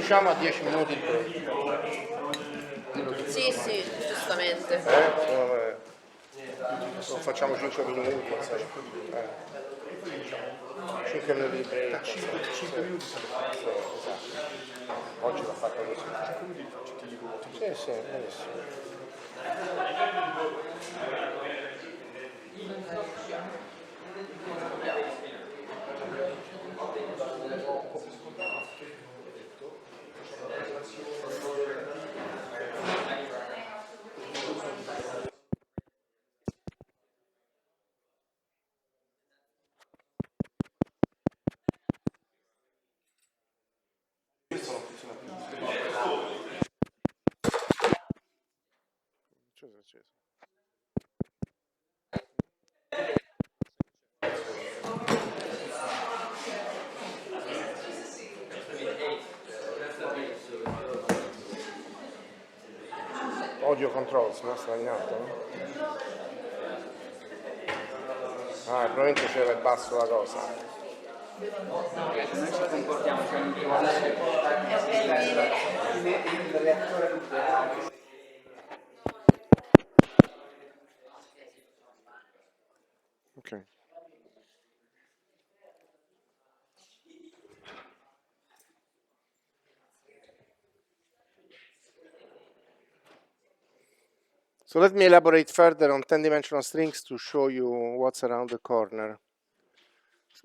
riusciamo a 10 minuti il break. Sì, sì, giustamente. Non facciamo 5 minuti. 5 minuti di break. 5 minuti esatto. Oggi l'ho fatto così. Sì, sì, benissimo. Audio controls, no? Straniato, no? Ah, probabilmente c'era il basso la cosa. Noi ci comportiamo come un il reattore nucleare. Okay. So let me elaborate further on 10-dimensional strings to show you what's around the corner.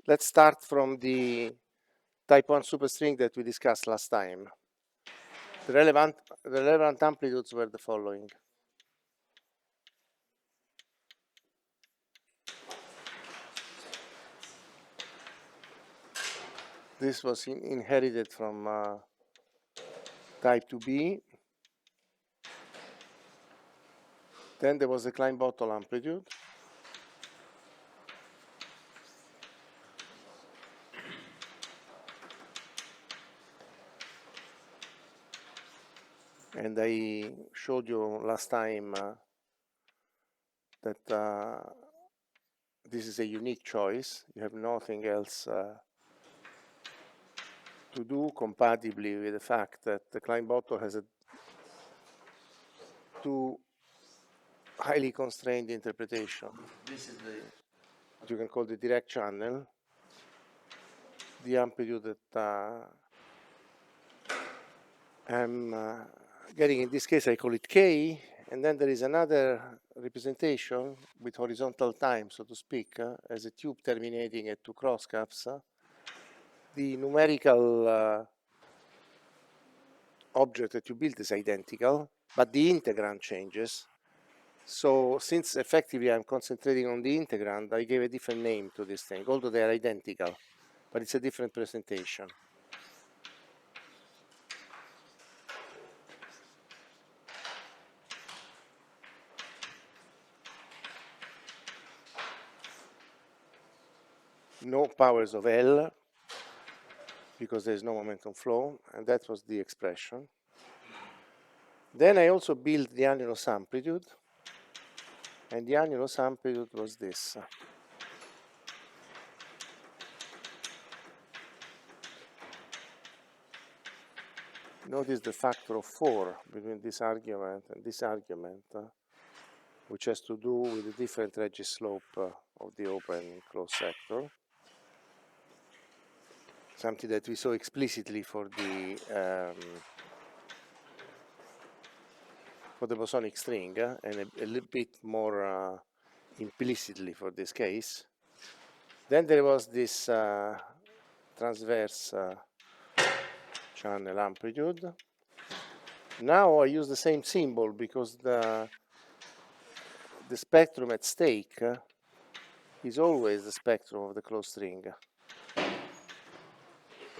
Let's start from the type 1 superstring that we discussed last time. The relevant amplitudes were the following. This was inherited from type 2b. Then there was the Klein bottle amplitude. And I showed you last time that this is a unique choice. You have nothing else to do compatibly with the fact that the Klein bottle has two highly constrained interpretation. This is what you can call the direct channel, the amplitude that I'm getting. In this case I call it K, and then there is another representation with horizontal time, so to speak, as a tube terminating at two crosscuffs. The numerical object that you build is identical, but the integrand changes. So since effectively I'm concentrating on the integrand, I gave a different name to this thing, although they are identical, but it's a different presentation. No powers of L, because there is no momentum flow, and that was the expression. Then I also built the annulus amplitude, and the annulus amplitude was this. Notice the factor of 4 between this argument and this argument, which has to do with the different Regge slope of the open and closed sector. Something that we saw explicitly for the bosonic string, and a little bit more implicitly for this case. Then there was this transverse channel amplitude. Now I use the same symbol because the spectrum at stake is always the spectrum of the closed string.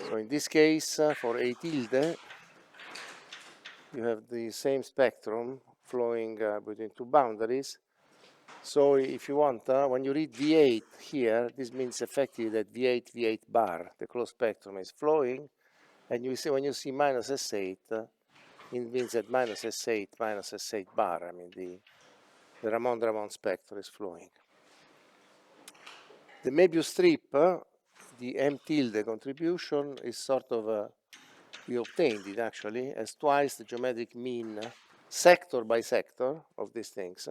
So in this case, for A tilde, you have the same spectrum flowing between two boundaries. So if you want, when you read V8 here, this means effectively that V8, V8 bar, the closed spectrum is flowing, and you see when you see minus S8, it means that minus S8, minus S8 bar, I mean the Ramond-Ramond spectrum is flowing. The Möbius strip, the M tilde contribution is sort of we obtained it actually as twice the geometric mean sector by sector of these things.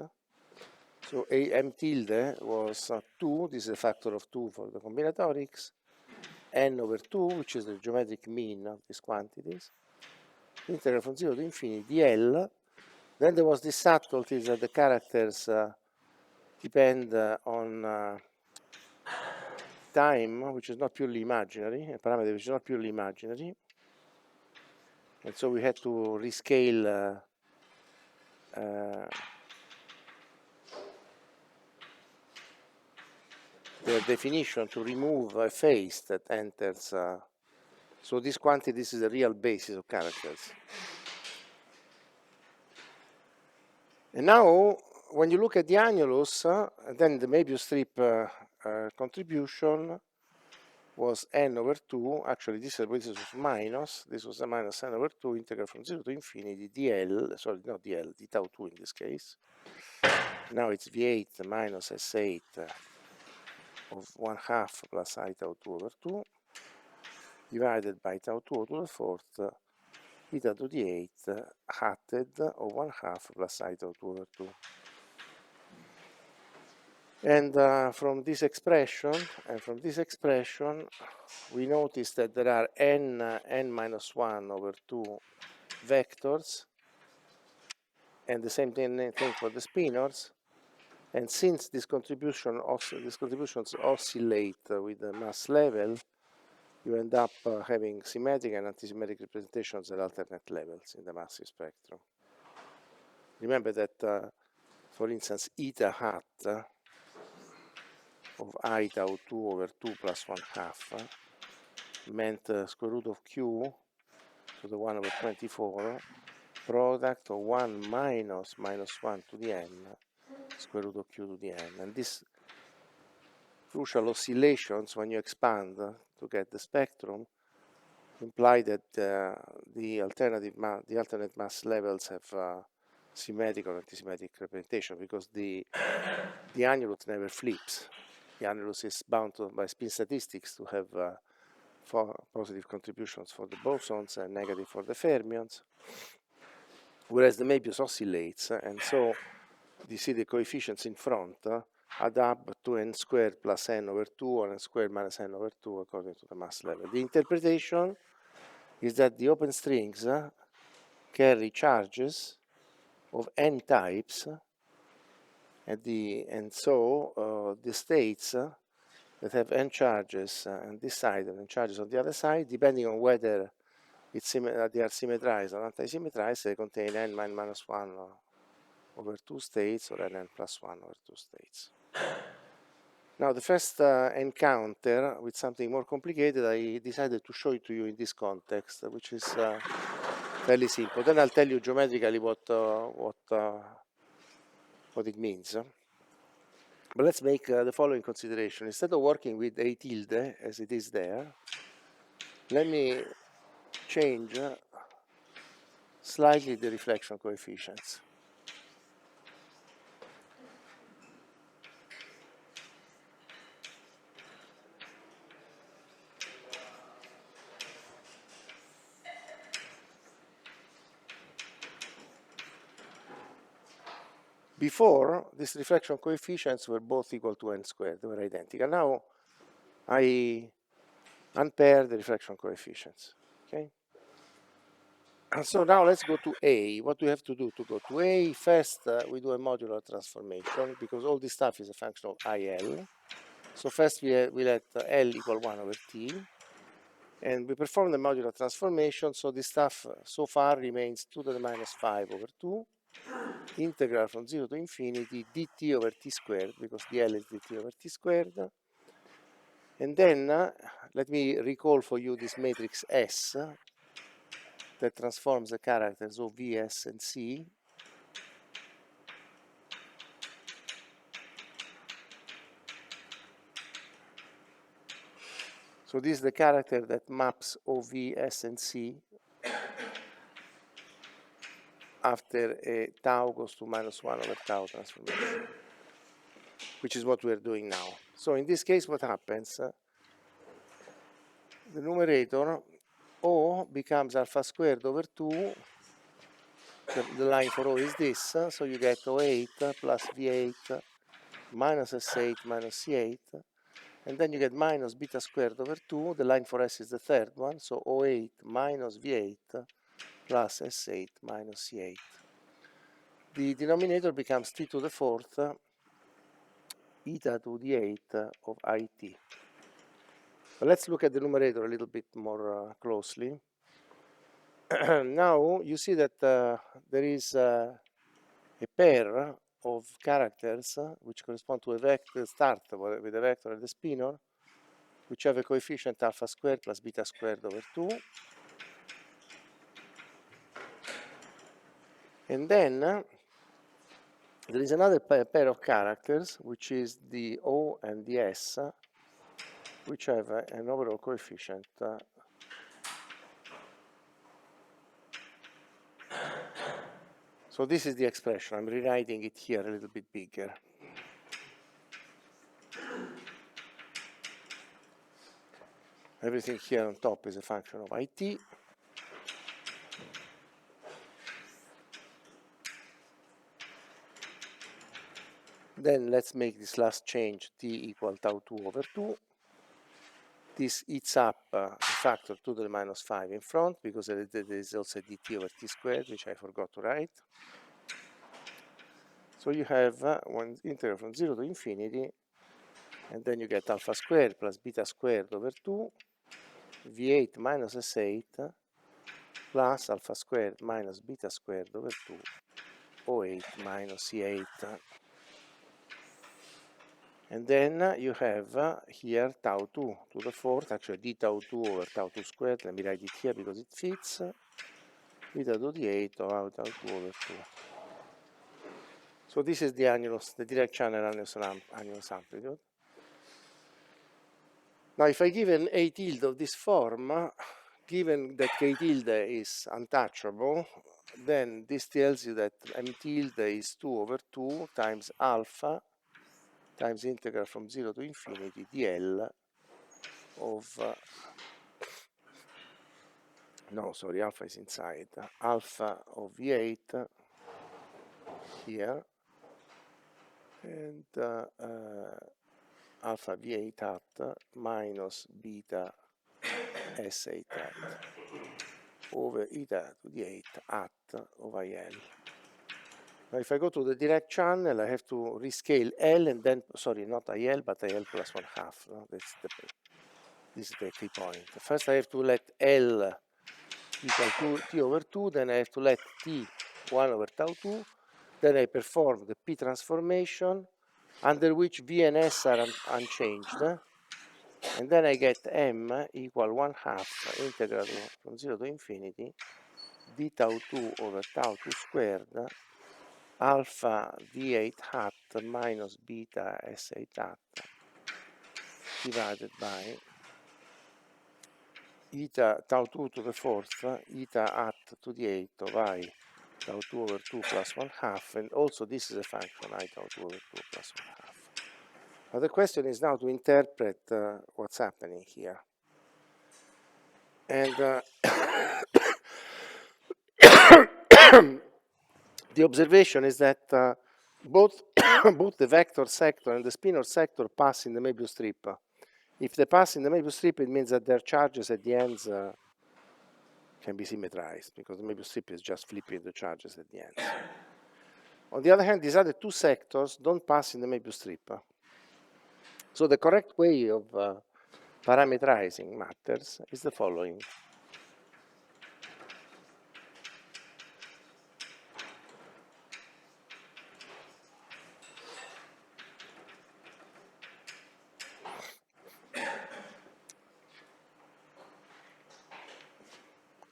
So m tilde was 2, this is a factor of 2 for the combinatorics, n over 2, which is the geometric mean of these quantities, integral from 0 to infinity dl. Then there was this subtlety that the characters depend on time, which is not purely imaginary, a parameter which is not purely imaginary. And so we had to rescale the definition to remove a phase that enters. So this quantity, this is the real basis of characters. And now, when you look at the annulus, then the Möbius strip contribution was n over 2. Actually, this was minus. This was a minus n over 2 integral from 0 to infinity dl. Sorry, not dl, d tau 2 in this case. Now it's v8 minus s8 of 1/2 plus I tau 2 over 2 divided by tau 2 to the fourth eta to the 8 hatted of 1/2 plus I tau 2 over 2. And from this expression, we notice that there are n minus 1 over 2 vectors, and the same thing for the spinors. And since these contributions oscillate with the mass level, you end up having symmetric and antisymmetric representations at alternate levels in the massive spectrum. Remember that, for instance, eta hat of I tau 2 over 2 plus 1/2 meant square root of q to the 1 over 24 product of 1 minus 1 to the n square root of q to the n. And these crucial oscillations, when you expand to get the spectrum, imply that the alternate mass levels have symmetric or antisymmetric representation, because the annulus never flips. The annulus is bound by spin statistics to have positive contributions for the bosons and negative for the fermions, whereas the Möbius oscillates, and so you see the coefficients in front add up to n squared plus n over 2 or n squared minus n over 2 according to the mass level. The interpretation is that the open strings carry charges of n types, and so the states that have n charges on this side and n charges on the other side, depending on whether they are symmetrized or anti-symmetrized, they contain n minus 1 over 2 states or n plus 1 over 2 states. Now, the first encounter with something more complicated, I decided to show it to you in this context, which is fairly simple. Then I'll tell you geometrically what it means. But let's make the following consideration. Instead of working with A tilde as it is there, let me change slightly the reflection coefficients. Before, these reflection coefficients were both equal to n squared, they were identical. Now, I unpair the reflection coefficients, okay? And so now let's go to A. What do we have to do to go to A? First, we do a modular transformation, because all this stuff is a function of IL. So first we let L equal 1 over T, and we perform the modular transformation, so this stuff so far remains 2 to the minus 5 over 2, integral from 0 to infinity dt over t squared, because dl is dt over t squared. And then let me recall for you this matrix S that transforms the characters of V, S, and C. So this is the character that maps OV, S, and C after a tau goes to minus 1 over tau transformation, which is what we're doing now. So in this case, what happens? The numerator O becomes alpha squared over 2. The line for O is this, so you get O8 plus V8 minus S8 minus C8, and then you get minus beta squared over 2. The line for S is the third one, so O8 minus V8 plus S8 minus C8. The denominator becomes T to the fourth eta to the 8 of IT. But let's look at the numerator a little bit more closely. Now you see that there is a pair of characters which correspond to a vector start with a vector and the spinor, which have a coefficient alpha squared plus beta squared over 2. And then there is another pair of characters, which is the O and the S, which have an overall coefficient so this is the expression. I'm rewriting it here a little bit bigger. Everything here on top is a function of IT. Then let's make this last change, t equal tau 2 over 2. This eats up the factor 2 to the minus 5 in front, because there is also dt over t squared, which I forgot to write. So you have one integral from 0 to infinity, and then you get alpha squared plus beta squared over 2, v8 minus s8, plus alpha squared minus beta squared over 2, o8 minus c8. And then you have here tau 2 to the fourth, actually d tau 2 over tau 2 squared. Let me write it here because it fits. Beta to the 8 of tau 2 over 2. So this is the annulus, the direct channel annulus amplitude. Now if I give an A tilde of this form, given that K tilde is untouchable, then this tells you that M tilde is 2 over 2 times alpha times integral from 0 to infinity dl of, no, sorry, alpha is inside, alpha of V8 here, and alpha V8 hat minus beta S8 hat over eta to the 8 hat of IL. Now if I go to the direct channel, I have to rescale L and then, sorry, not IL, but IL plus 1/2. No? This is the key point. First I have to let L equal to T over 2, then I have to let T 1 over tau 2, then I perform the P transformation, under which V and S are unchanged, and then I get M equal 1/2 integral from 0 to infinity d tau 2 over tau 2 squared alpha V8 hat minus beta S8 hat divided by eta tau 2 to the fourth, eta hat to the 8 of I tau 2 over 2 plus 1/2, and also this is a function I tau 2 over 2 plus 1/2. Now the question is now to interpret what's happening here. And the observation is that both, both the vector sector and the spinor sector pass in the Möbius strip. If they pass in the Möbius strip, it means that their charges at the ends can be symmetrized, because the Möbius strip is just flipping the charges at the ends. On the other hand, these other two sectors don't pass in the Möbius strip. So the correct way of parametrizing matters is the following.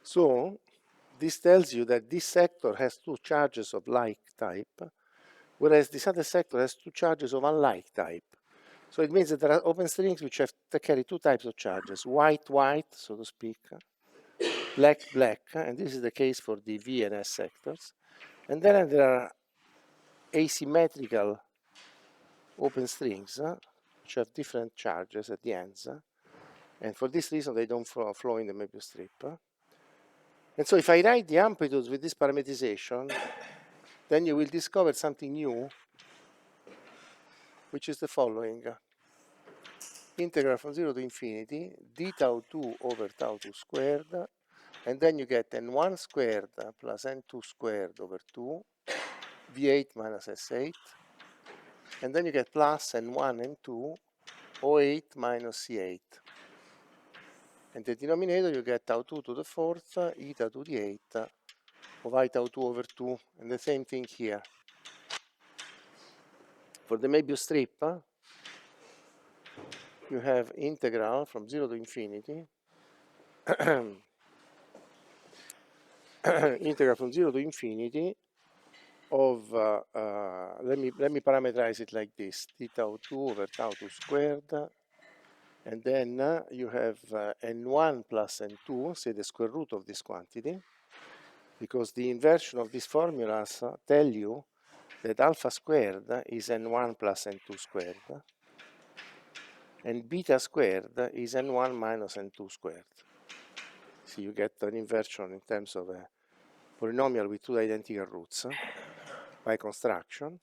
So this tells you that this sector has two charges of like type, whereas this other sector has two charges of unlike type. So it means that there are open strings which have to carry two types of charges, white, white, so to speak, black, black, and this is the case for the V and S sectors. And then there are asymmetrical open strings which have different charges at the ends. And for this reason, they don't flow in the Möbius strip. And so if I write the amplitudes with this parametrization, then you will discover something new, which is the following. Integral from 0 to infinity, d tau 2 over tau 2 squared, and then you get n1 squared plus n2 squared over 2, v8 minus s8, and then you get plus n1 and 2, o8 minus c8. And the denominator you get tau 2 to the fourth, eta to the eighth, of I tau 2 over 2, and the same thing here. For the Möbius strip, you have integral from 0 to infinity, integral from 0 to infinity of, let me parameterize it like this, d tau 2 over tau 2 squared, and then you have n1 plus n2, say the square root of this quantity, because the inversion of these formulas tell you that alpha squared is n1 plus n2 squared, and beta squared is n1 minus n2 squared. So you get an inversion in terms of a polynomial with two identical roots by construction.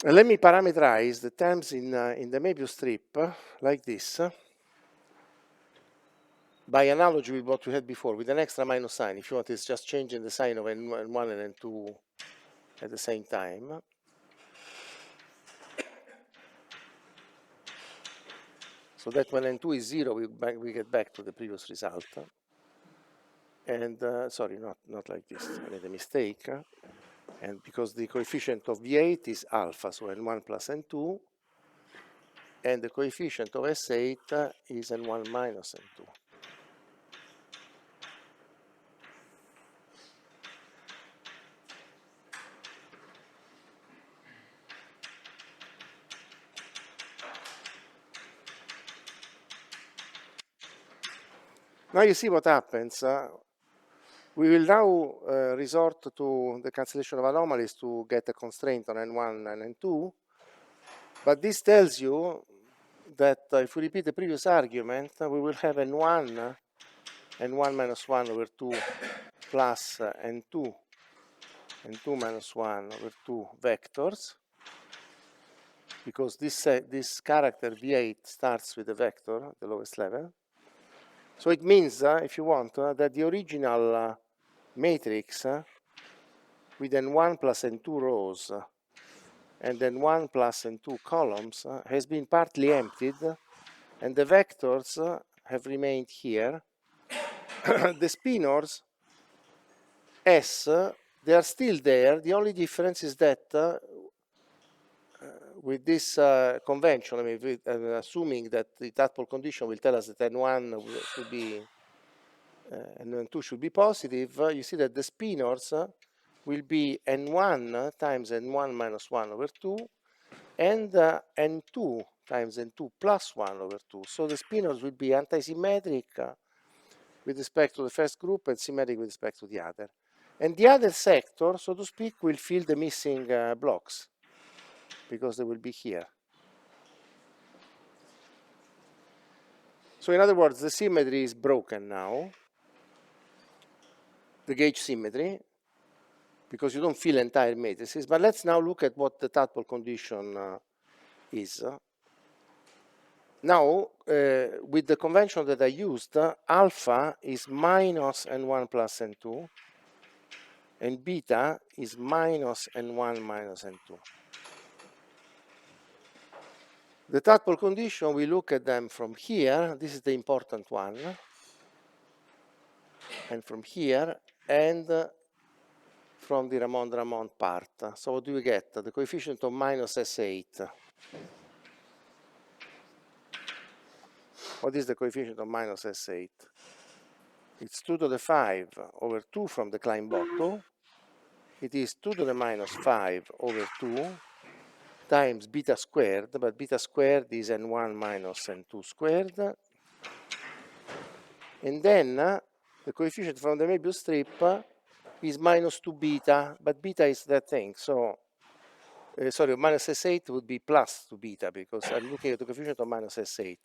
And let me parameterize the terms in the Möbius strip like this, by analogy with what we had before, with an extra minus sign. If you want, it's just changing the sign of n1 and n2 at the same time. So that when n2 is 0, we get back to the previous result. And, sorry, not like this, I made a mistake. And because the coefficient of v8 is alpha, so n1 plus n2, and the coefficient of s8 is n1 minus n2. Now you see what happens. We will now resort to the cancellation of anomalies to get a constraint on n1 and n2. But this tells you that if we repeat the previous argument, we will have n1 minus 1 over 2 plus n2 minus 1 over 2 vectors, because this character v8 starts with a vector at the lowest level. So it means, if you want, that the original matrix with n1 plus n2 rows and n1 plus n2 columns has been partly emptied, and the vectors have remained here. The spinors S, they are still there. The only difference is that with this convention, I mean, assuming that the tadpole condition will tell us that n1 should be and n2 should be positive, you see that the spinors will be n1 times n1 minus 1 over 2 and n2 times n2 plus 1 over 2. So the spinors will be antisymmetric with respect to the first group and symmetric with respect to the other. And the other sector, so to speak, will fill the missing blocks, because they will be here. So in other words, the symmetry is broken now, the gauge symmetry, because you don't fill entire matrices. But let's now look at what the tadpole condition is. Now, with the convention that I used, alpha is minus n1 plus n2, and beta is minus n1 minus n2. The tadpole condition, we look at them from here. This is the important one. And from here, and from the Ramond-Ramond part. So what do we get? The coefficient of minus S8. What is the coefficient of minus S8? It's 2 to the 5 over 2 from the Klein-Botto. It is 2 to the minus 5 over 2 times beta squared, but beta squared is n1 minus n2 squared. And then the coefficient from the Möbius strip is minus 2 beta, but beta is that thing. So sorry, minus S8 would be plus 2 beta, because I'm looking at the coefficient of minus S8.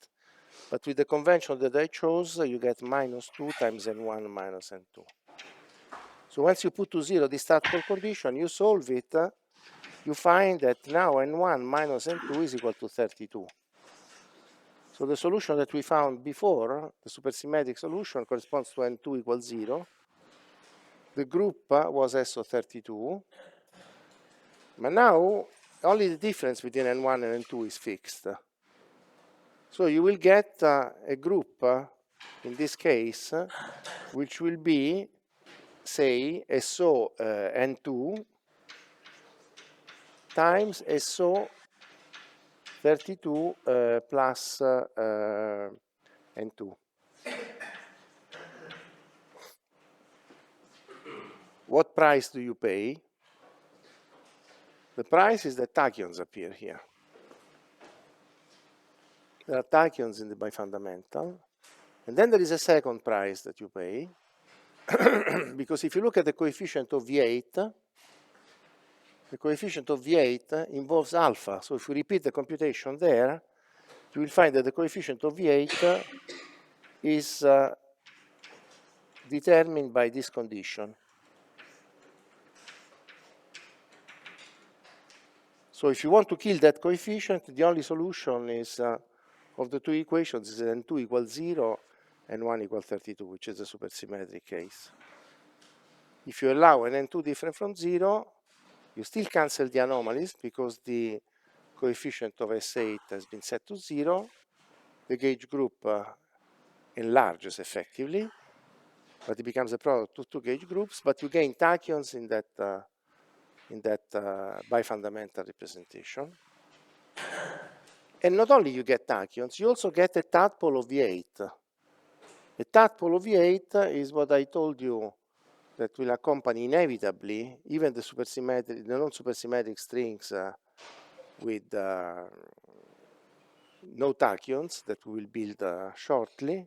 But with the convention that I chose, you get minus 2 times N1 minus N2. So once you put to 0 this tadpole condition, you solve it, you find that now N1 minus N2 is equal to 32. So the solution that we found before, the supersymmetric solution, corresponds to N2 equals 0. The group was S of 32. But now, only the difference between N1 and N2 is fixed. So you will get a group, in this case, which will be, say, SO N2 times SO 32 plus N2. What price do you pay? The price is that tachyons appear here. There are tachyons in the bifundamental. And then there is a second price that you pay. Because if you look at the coefficient of V8, the coefficient of V8 involves alpha. So if you repeat the computation there, you will find that the coefficient of V8 is determined by this condition. So if you want to kill that coefficient, the only solution is of the two equations is N2 equals 0 and 1 equals 32, which is the supersymmetric case. If you allow an N2 different from 0, you still cancel the anomalies because the coefficient of S8 has been set to 0. The gauge group enlarges effectively, but it becomes a product of two gauge groups, but you gain tachyons in that bifundamental representation. And not only you get tachyons, you also get a tadpole of V8. A tadpole of V8 is what I told you that will accompany inevitably even the supersymmetric, the non-supersymmetric strings with no tachyons that we will build shortly.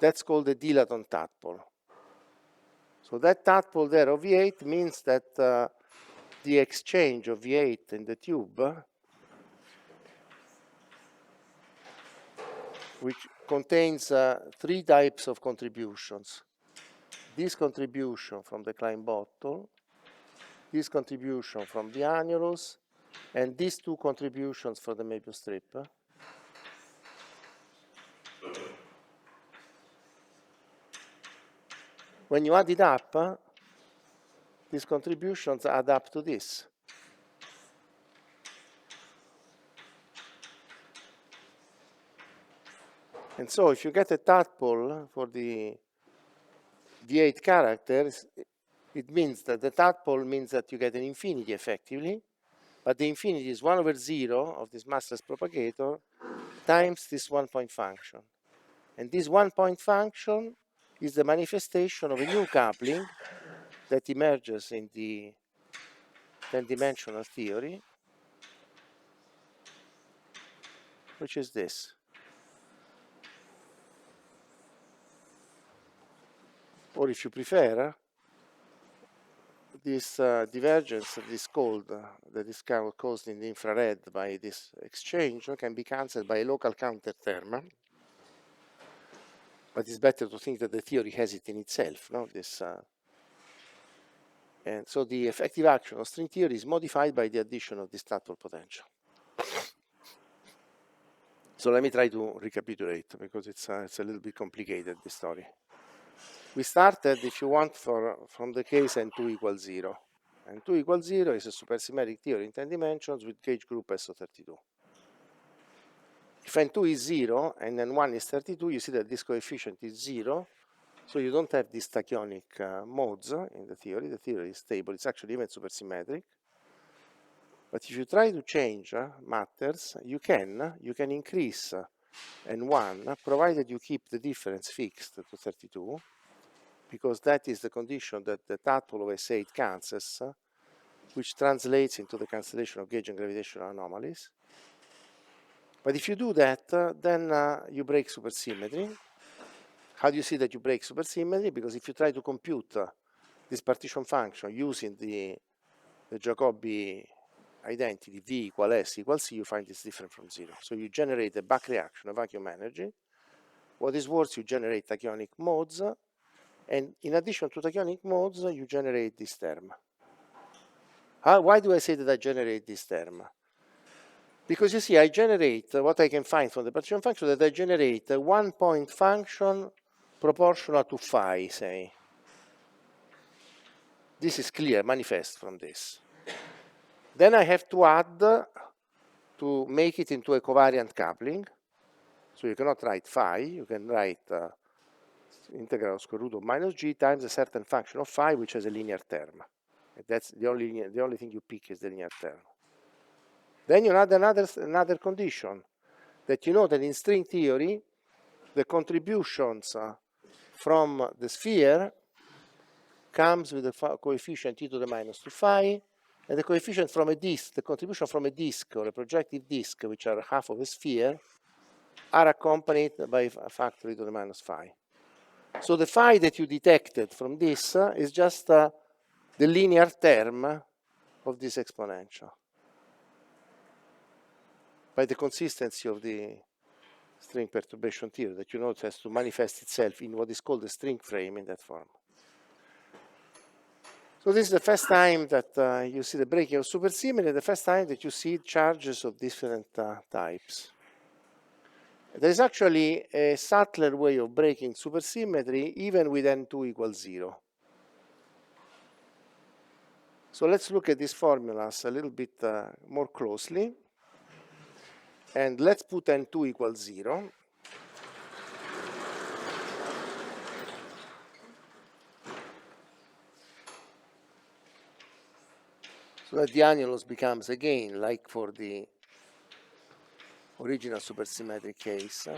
That's called the dilaton tadpole. So that tadpole there of V8 means that the exchange of V8 in the tube, which contains three types of contributions. This contribution from the Klein bottle, this contribution from the annulus, and these two contributions for the Möbius strip. When you add it up, these contributions add up to this. And so if you get a tadpole for the V8 characters, it means that the tadpole means that you get an infinity effectively, but the infinity is 1 over 0 of this massless propagator times this one-point function. And this one-point function is the manifestation of a new coupling that emerges in the 10-dimensional theory, which is this. Or if you prefer, this divergence that is caused in the infrared by this exchange can be cancelled by a local counter term. But it's better to think that the theory has it in itself. No? And so the effective action of string theory is modified by the addition of this tadpole potential. So let me try to recapitulate, because it's a little bit complicated, this story. We started, if you want, from the case N2 equals 0. N2 equals 0 is a supersymmetric theory in 10 dimensions with gauge group SO32. If N2 is 0 and N1 is 32, you see that this coefficient is 0, so you don't have these tachyonic modes in the theory. The theory is stable. It's actually even supersymmetric. But if you try to change matters, you can increase N1, provided you keep the difference fixed to 32, because that is the condition that the tadpole of S8 cancels, which translates into the cancellation of gauge and gravitational anomalies. But if you do that, then you break supersymmetry. How do you see that you break supersymmetry? Because if you try to compute this partition function using the Jacobi identity V equal S equals C, you find it's different from 0. So you generate a back reaction of vacuum energy. What is worse, you generate tachyonic modes, and in addition to tachyonic modes, you generate this term. Why do I say that I generate this term? Because you see, I generate what I can find from the partition function, that I generate a one-point function proportional to phi, say. This is clear, manifest from this. Then I have to add to make it into a covariant coupling. So you cannot write phi, you can write integral of square root of minus g times a certain function of phi, which has a linear term. And that's the only thing you pick is the linear term. Then you add another condition, that you know that in string theory, the contributions from the sphere comes with the coefficient e to the minus 2 phi, and the coefficient from a disk, the contribution from a disk or a projective disk, which are half of a sphere, are accompanied by a factor e to the minus phi. So the phi that you detected from this is just the linear term of this exponential, by the consistency of the string perturbation theory, that you know it has to manifest itself in what is called a string frame in that form. So this is the first time that you see the breaking of supersymmetry, the first time that you see charges of different types. There is actually a subtler way of breaking supersymmetry even with n2 equals 0. So let's look at these formulas a little bit more closely. And let's put n2 equals 0. So that the annulus becomes again like for the original supersymmetric case.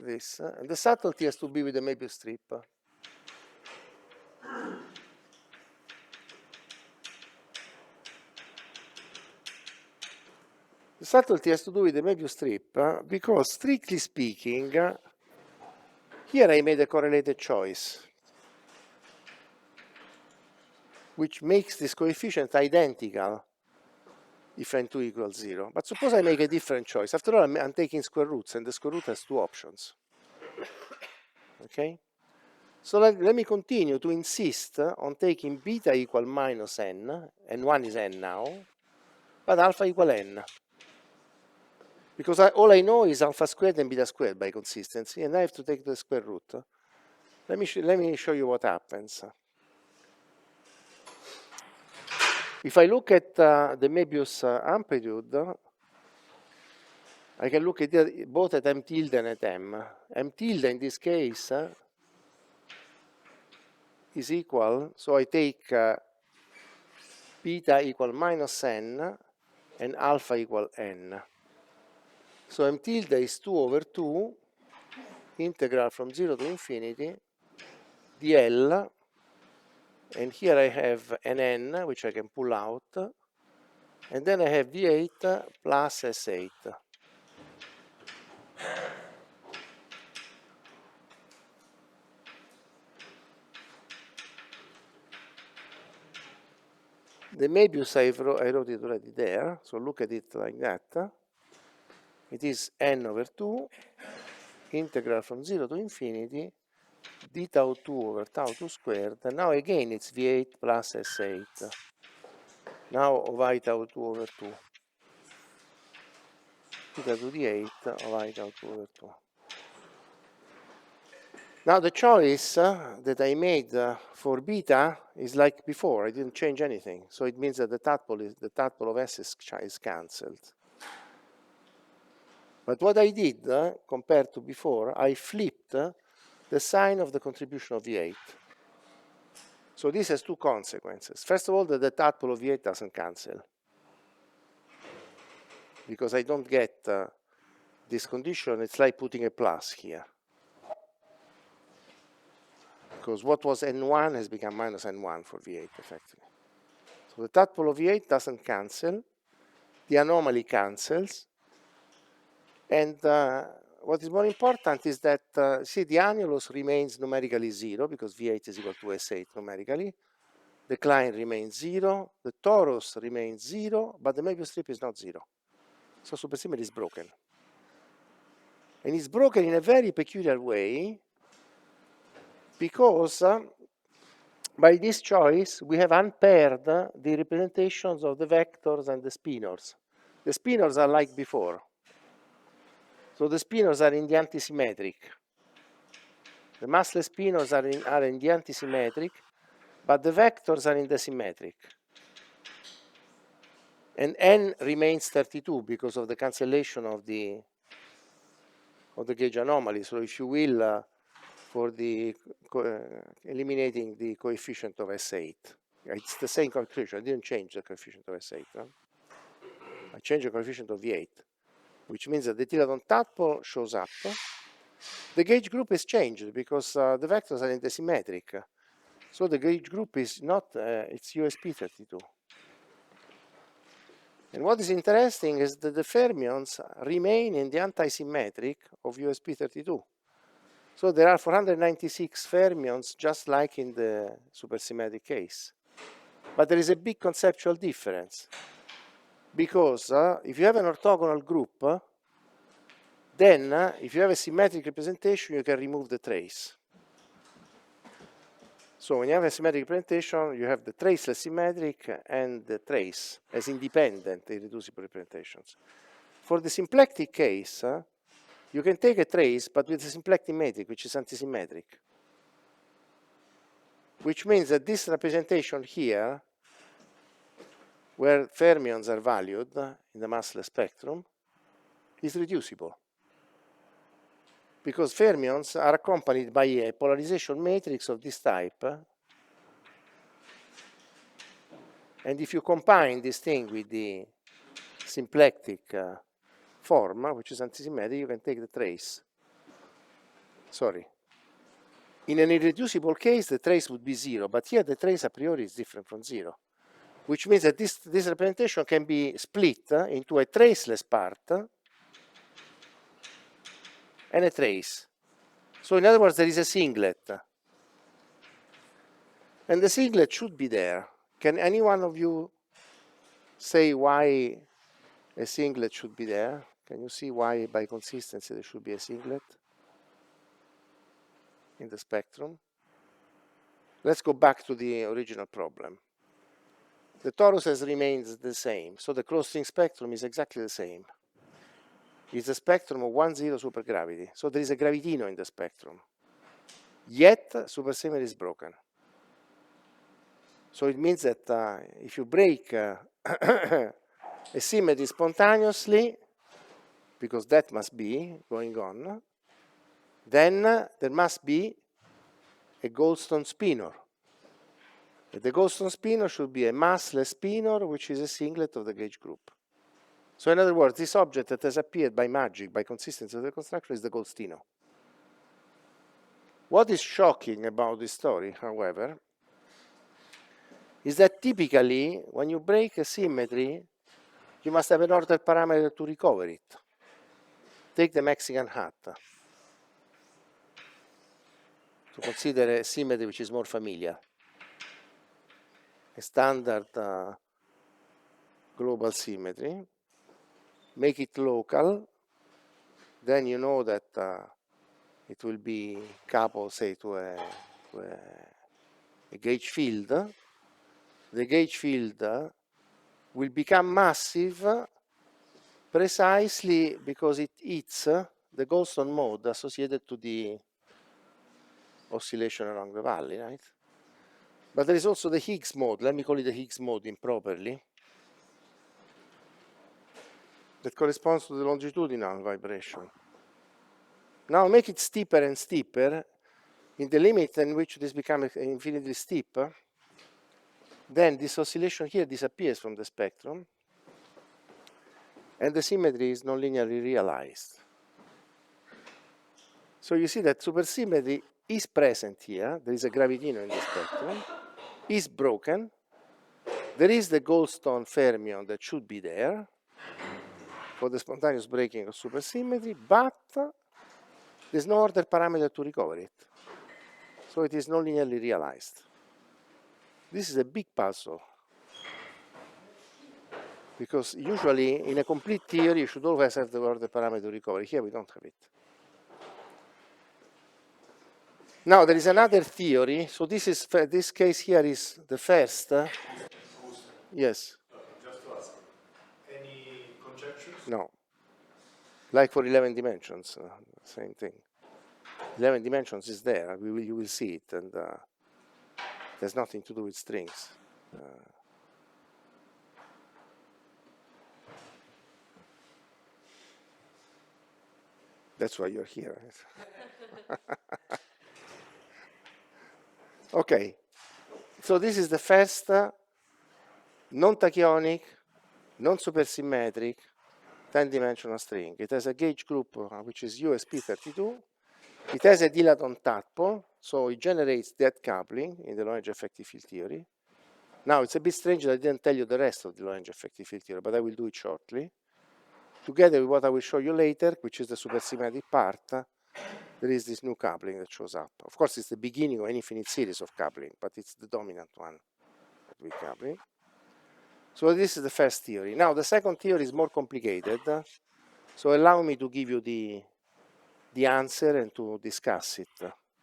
This, and the subtlety has to be with the Möbius strip. The subtlety has to do with the Möbius strip because, strictly speaking, here I made a correlated choice, which makes this coefficient identical if n2 equals 0. But suppose I make a different choice. After all, I'm taking square roots, and the square root has two options. Okay? So let me continue to insist on taking beta equal minus n, and 1 is n now, but alpha equal n. Because all I know is alpha squared and beta squared by consistency, and I have to take the square root. Let me show you what happens. If I look at the Möbius amplitude, I can look at it both at m tilde and at m. M tilde in this case is equal, so I take beta equal minus n and alpha equal n. So m tilde is 2 over 2 integral from 0 to infinity dl, and here I have an n which I can pull out, and then I have v8 plus s8. The Möbius, I wrote it already there, so look at it like that. It is n over 2, integral from 0 to infinity, d tau 2 over tau 2 squared. And now again it's v8 plus s8. Now of I tau 2 over 2. Theta to the 8 of I tau 2 over 2. Now the choice that I made for beta is like before. I didn't change anything. So it means that the tadpole of S is cancelled. But what I did compared to before, I flipped the sign of the contribution of V8. So this has two consequences. First of all, that the tadpole of V8 doesn't cancel, because I don't get this condition. It's like putting a plus here, because what was n1 has become minus n1 for V8 effectively. So the tadpole of V8 doesn't cancel, the anomaly cancels, and what is more important is that, see, the annulus remains numerically 0 because V8 is equal to S8 numerically. The Klein remains 0. The torus remains 0, but the Möbius strip is not 0. So supersymmetry is broken. And it's broken in a very peculiar way because by this choice we have unpaired the representations of the vectors and the spinors. The spinors are like before. So the spinors are in the antisymmetric. The massless spinors are in the antisymmetric, but the vectors are in the symmetric. And n remains 32 because of the cancellation of the gauge anomaly. So if you will, for the eliminating the coefficient of S8, it's the same coefficient. I didn't change the coefficient of S8. Huh? I changed the coefficient of V8, which means that the Tiradon tadpole shows up. The gauge group is changed because the vectors are in the symmetric. So the gauge group is not, it's USP32. And what is interesting is that the fermions remain in the antisymmetric of USP32. So there are 496 fermions just like in the supersymmetric case. But there is a big conceptual difference. Because if you have an orthogonal group, then if you have a symmetric representation, you can remove the trace. So when you have a symmetric representation, you have the traceless symmetric and the trace as independent irreducible representations. For the symplectic case, you can take a trace, but with a symplectic metric, which is antisymmetric. Which means that this representation here, where fermions are valued in the massless spectrum, is reducible. Because fermions are accompanied by a polarization matrix of this type. And if you combine this thing with the symplectic form, which is antisymmetric, you can take the trace. Sorry. In an irreducible case, the trace would be 0, but here the trace a priori is different from 0, which means that this representation can be split into a traceless part and a trace. So in other words, there is a singlet. And the singlet should be there. Can any one of you say why a singlet should be there? Can you see why, by consistency, there should be a singlet in the spectrum? Let's go back to the original problem. The torus remains the same, so the closed string spectrum is exactly the same. It's a spectrum of 1-0 supergravity, so there is a gravitino in the spectrum. Yet, supersymmetry is broken. So it means that if you break a symmetry spontaneously, because that must be going on, then there must be a Goldstone spinor. The Goldstone spinor should be a massless spinor, which is a singlet of the gauge group. So in other words, this object that has appeared by magic, by consistency of the construction, is the Goldstino. What is shocking about this story, however, is that typically, when you break a symmetry, you must have an order parameter to recover it. Take the Mexican hat. To consider a symmetry which is more familiar. A standard global symmetry. Make it local. Then you know that it will be coupled, say, to a gauge field. The gauge field will become massive precisely because it hits the Goldstone mode associated to the oscillation along the valley, right? But there is also the Higgs mode, let me call it the Higgs mode improperly, that corresponds to the longitudinal vibration. Now make it steeper and steeper. In the limit in which this becomes infinitely steep, then this oscillation here disappears from the spectrum, and the symmetry is non-linearly realized. So you see that supersymmetry is present here. There is a gravitino in the spectrum, is broken. There is the Goldstone fermion that should be there for the spontaneous breaking of supersymmetry, but There's no order parameter to recover it. So it is not linearly realized. This is a big puzzle. Because usually in a complete theory you should always have the order parameter to recover. Here we don't have it. Now there is another theory. So this case here is the first. Yes. Just to ask, any conjectures? No. Like for 11 dimensions, same thing. 11 dimensions is there. You will see it, and there's nothing to do with strings. That's why you're here. Okay. So this is the first non-tachyonic, non-supersymmetric 10-dimensional string. It has a gauge group which is USP32. It has a dilaton tadpole, so it generates dead coupling in the low-energy effective field theory. Now it's a bit strange that I didn't tell you the rest of the low-energy effective field theory, but I will do it shortly. Together with what I will show you later, which is the supersymmetric part, there is this new coupling that shows up. Of course, it's the beginning of an infinite series of coupling, but it's the dominant one with coupling. So this is the first theory. Now the second theory is more complicated. So allow me to give you the answer and to discuss it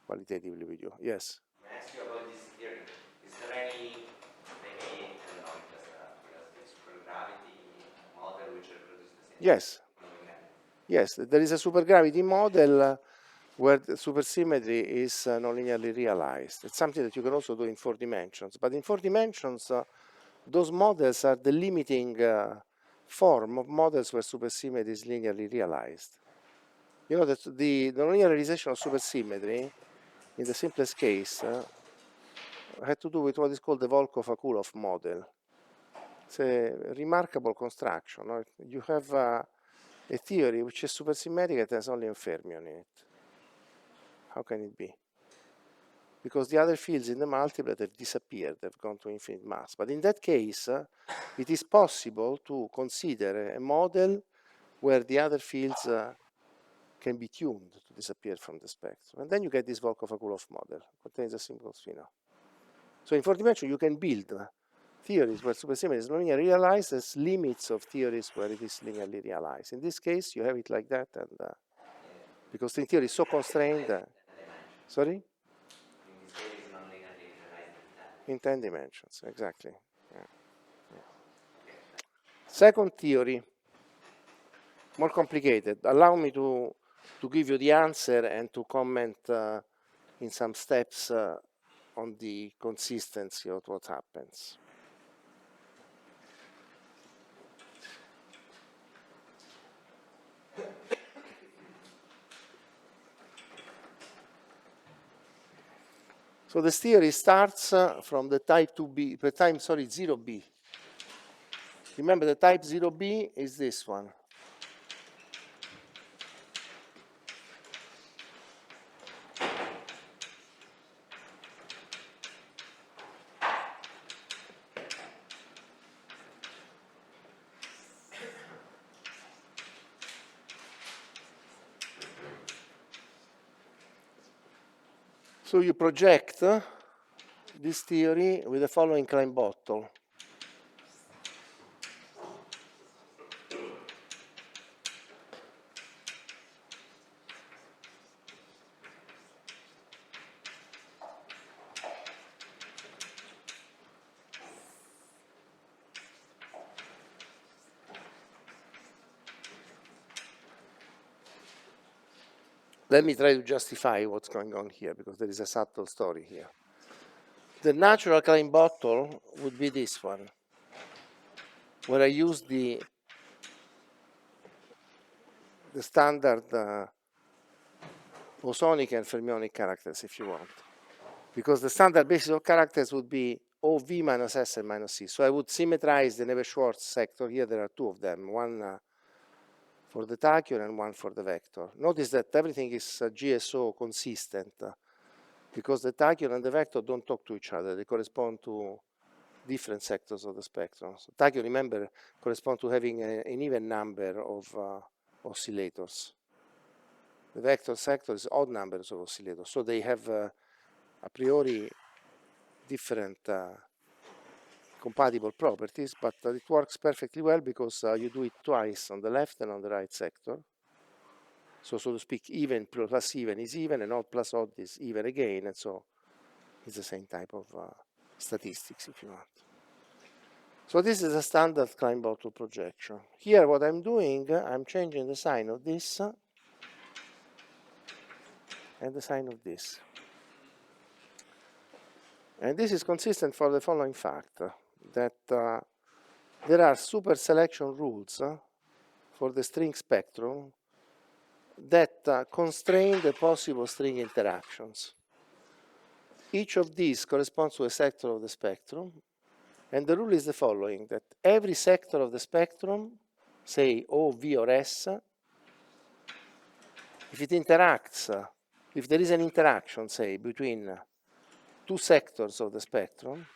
qualitatively with you. Yes? May I ask you about this theory? Is there any, maybe, I don't know, just the supergravity model which reproduces the same? Yes. Yes, there is a supergravity model where the supersymmetry is nonlinearly realized. It's something that you can also do in 4 dimensions. But in 4 dimensions, those models are the limiting form of models where supersymmetry is linearly realized. You know that the nonlinear realization of supersymmetry, in the simplest case, had to do with what is called the Volkov-Akulov model. It's a remarkable construction. No? You have a theory which is supersymmetric and has only a fermion in it. How can it be? Because the other fields in the multiplet have disappeared, they've gone to infinite mass. But in that case, it is possible to consider a model where the other fields can be tuned to disappear from the spectrum. And then you get this Volkov-Akulov model, contains a simple spin-off. So in 4 dimensions, you can build theories where supersymmetry is linearly realized as limits of theories where it is linearly realized. In this case, you have it like that, and because the theory is so constrained. Sorry? In 10 dimensions, exactly. Yeah. Yeah. Second theory, more complicated. Allow me to give you the answer and to comment in some steps on the consistency of what happens. So this theory starts from the type 2b, the type 0b. Remember, the type 0b is this one. So you project this theory with the following Klein bottle. Let me try to justify what's going on here, because there is a subtle story here. The natural Klein bottle would be this one, where I use the standard bosonic and fermionic characters, if you want. Because the standard basis of characters would be OV minus S and minus C. So I would symmetrize the Navier-Schwarz sector. Here there are 2 of them, one for the tachyon and one for the vector. Notice that everything is GSO consistent, because the tachyon and the vector don't talk to each other. They correspond to different sectors of the spectrum. So tachyon, remember, correspond to having an even number of oscillators. the vector sector is odd numbers of oscillators. So they have a priori different compatible properties, but it works perfectly well because you do it twice on the left and on the right sector. So to speak, even plus even is even, and odd plus odd is even again, and so it's the same type of statistics, if you want. So this is a standard Klein bottle projection. Here what I'm doing, I'm changing the sign of this and the sign of this. And this is consistent for the following fact, that there are super selection rules for the string spectrum that constrain the possible string interactions. Each of these corresponds to a sector of the spectrum, and the rule is the following, that every sector of the spectrum, say O, V, or S, if it interacts, if there is an interaction, say, between two sectors of the spectrum,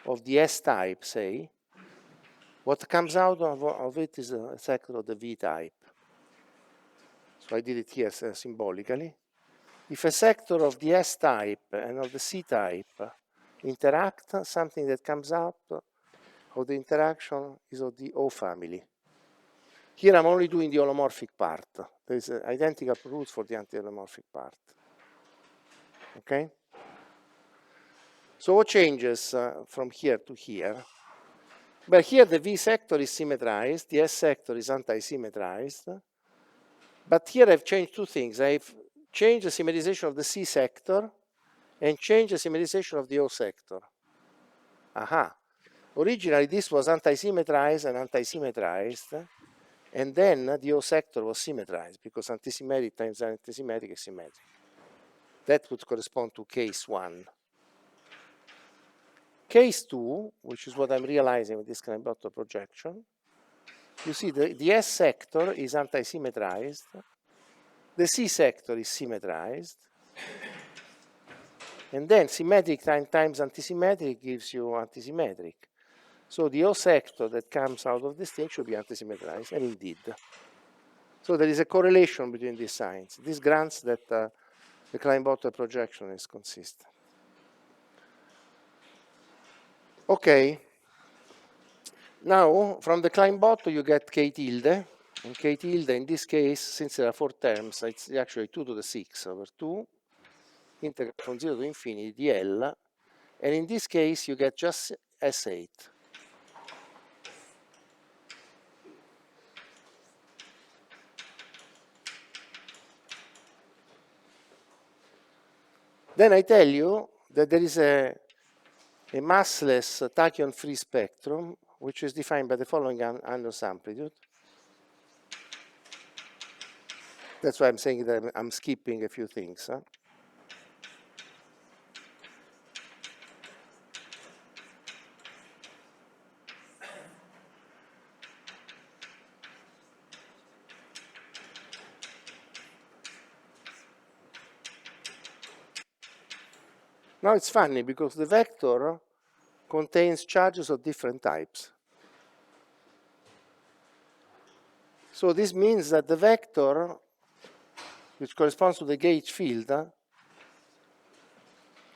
of the S type, say, what comes out of it is a sector of the V type. So I did it here symbolically. If a sector of the S type and of the C type interact, something that comes out of the interaction is of the O family. Here I'm only doing the holomorphic part. There is identical rules for the anti-holomorphic part. Okay? So what changes from here to here? Well, here the V sector is symmetrized, the S sector is anti-symmetrized. But here I've changed two things. I've changed the symmetrization of the C sector and changed the symmetrization of the O sector. Aha. Originally this was anti-symmetrized and anti-symmetrized, and then the O sector was symmetrized because antisymmetric times antisymmetric is symmetric. That would correspond to case 1. Case 2, which is what I'm realizing with this kind of projection, you see the S sector is anti-symmetrized, the C sector is symmetrized, and then symmetric times antisymmetric gives you antisymmetric. So the O sector that comes out of this thing should be antisymmetrized, and indeed. So there is a correlation between these signs. This grants that the Klein-Bottle projection is consistent. Okay. Now, from the Klein-Bottle you get K tilde, and K tilde in this case, since there are 4 terms, it's actually 2 to the 6 over 2, integral from 0 to infinity dl, and in this case you get just S8. Then I tell you that there is a massless tachyon-free spectrum, which is defined by the following Anderson amplitude. That's why I'm saying that I'm skipping a few things. Now it's funny because the vector contains charges of different types. So this means that the vector, which corresponds to the gauge field,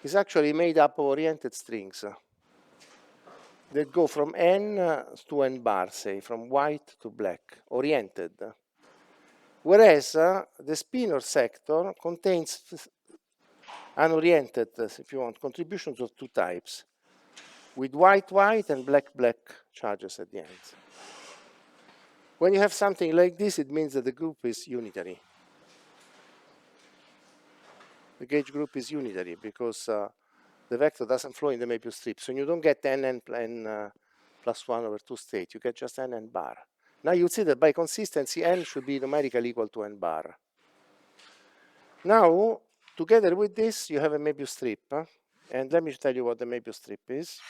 is actually made up of oriented strings that go from n to n bar, say, from white to black, oriented. Whereas the spinor sector contains unoriented, if you want, contributions of 2 types, with white and black charges at the end. When you have something like this, it means that the group is unitary. The gauge group is unitary because the vector doesn't flow in the Möbius strip. So you don't get n plus 1 over 2 state. You get just n bar. Now you see that by consistency, n should be numerically equal to n bar. Now, together with this, you have a Möbius strip. And let me tell you what the Möbius strip is.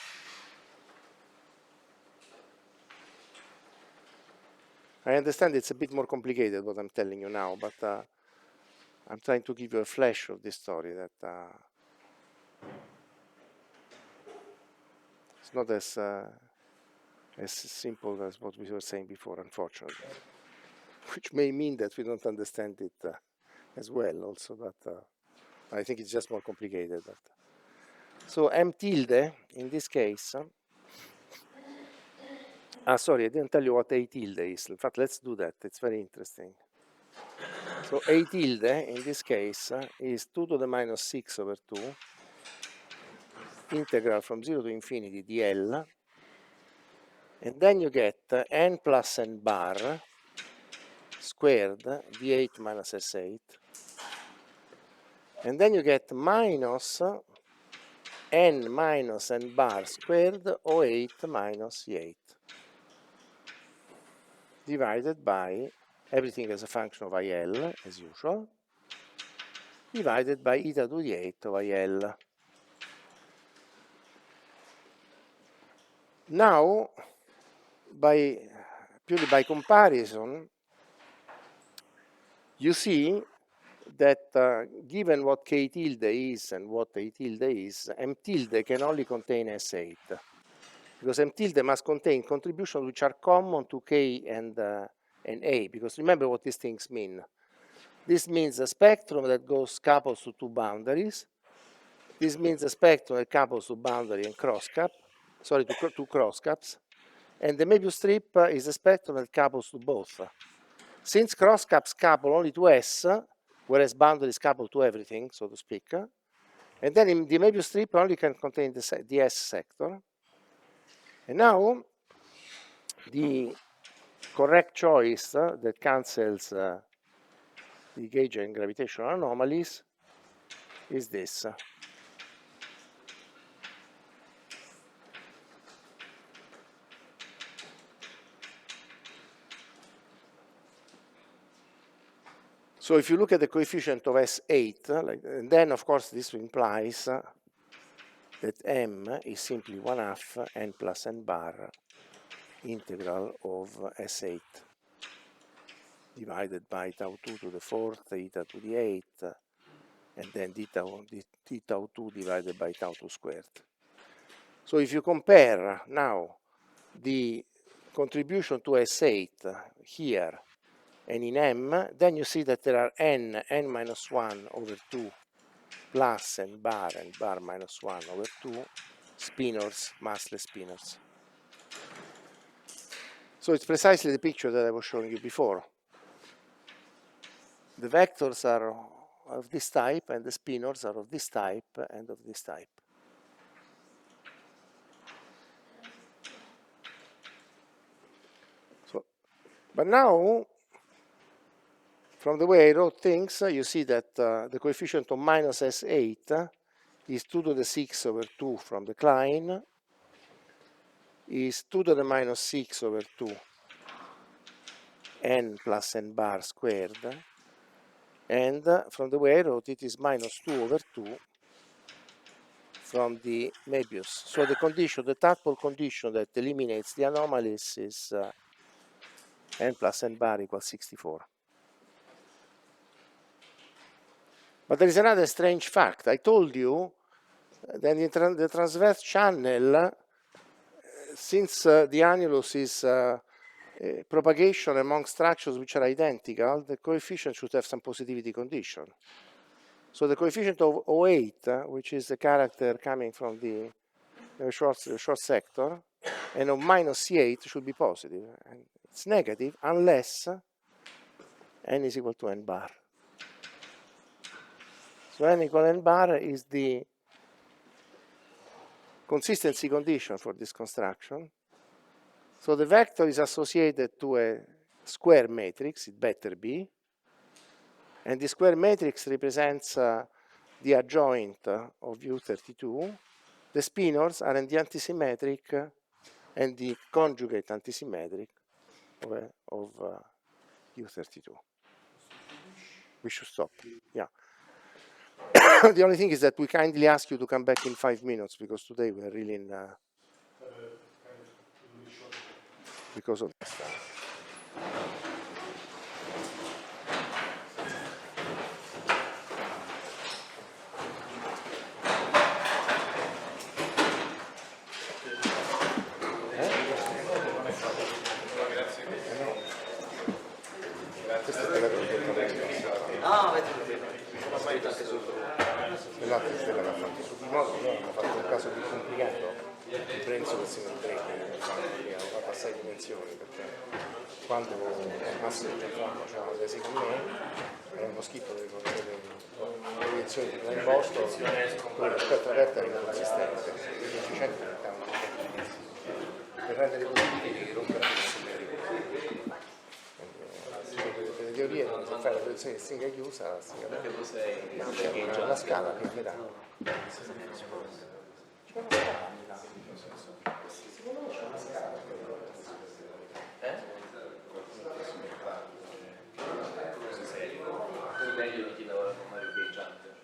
I understand it's a bit more complicated what I'm telling you now, but I'm trying to give you a flash of this story that it's not as simple as what we were saying before, unfortunately. Which may mean that we don't understand it as well also, but I think it's just more complicated. But. So M tilde, in this case, sorry, I didn't tell you what A tilde is. In fact, let's do that. It's very interesting. So A tilde, in this case, is 2 to the minus 6 over 2, integral from 0 to infinity dl, and then you get n plus n bar squared d8 minus s8, and then you get minus n minus n bar squared O8 minus E8, divided by everything as a function of IL, as usual, divided by eta to the 8 of IL. Now, purely by comparison, you see that given what K tilde is and what A tilde is, M tilde can only contain S8. Because M tilde must contain contributions which are common to K and A. Because remember what these things mean. This means a spectrum that goes couples to two boundaries. This means a spectrum that couples to boundary and crosscap. Sorry, to crosscaps. And the Möbius strip is a spectrum that couples to both. Since crosscaps couple only to S, whereas boundaries couple to everything, so to speak, and then in the Möbius strip only can contain the S sector. And now, the correct choice that cancels the gauge and gravitational anomalies is this. So if you look at the coefficient of S8, and then of course this implies that M is simply 1/2 n plus n bar integral of S8 divided by tau 2 to the 4th, eta to the 8th, and then d tau 2 divided by tau 2 squared. So if you compare now the contribution to S8 here and in M, then you see that there are n minus 1 over 2 plus n bar minus 1 over 2 spinors, massless spinors. So it's precisely the picture that I was showing you before. The vectors are of this type and the spinors are of this type and of this type. So, but now, from the way I wrote things, you see that the coefficient of minus S8 is 2 to the 6 over 2 from the Klein, is 2 to the minus 6 over 2 n plus n bar squared, and from the way I wrote it is minus 2 over 2 from the Möbius. So the condition, the tadpole condition that eliminates the anomalies is n plus n bar equals 64. But there is another strange fact. I told you that the transverse channel, since the annulus is propagation among structures which are identical, the coefficient should have some positivity condition. So the coefficient of 08, which is the character coming from the short sector, and of minus C8 should be positive. And it's negative unless n is equal to n bar. So n equal n bar is the consistency condition for this construction. So the vector is associated to a square matrix, it better be, and the square matrix represents the adjoint of U32. The spinors are in the antisymmetric and the conjugate antisymmetric of U32. We should stop, yeah. The only thing is that we kindly ask you to come back in 5 minutes because today we are really in because of this stuff. No, quell'altra stella che ha fatto su di modo, noi abbiamo fatto un caso più complicato, il Brenzo che si non 3, che hanno fatto a 6 dimensioni, perché quando Massimo e Franco facevano le tesi con me, era uno schifo delle dimensioni di un imposto, con l'aspetto aperto era inconsistente, i deficienti diventavano per rendere positivi devi rompere le simmetrie. Le teorie non si fa la proiezione di stringa chiusa, la stringa aperta. C'è una scala che mi dà. C'è una scala, mi dà. Secondo me c'è una scala. Meglio non ti lavora con Mario Gaggiante.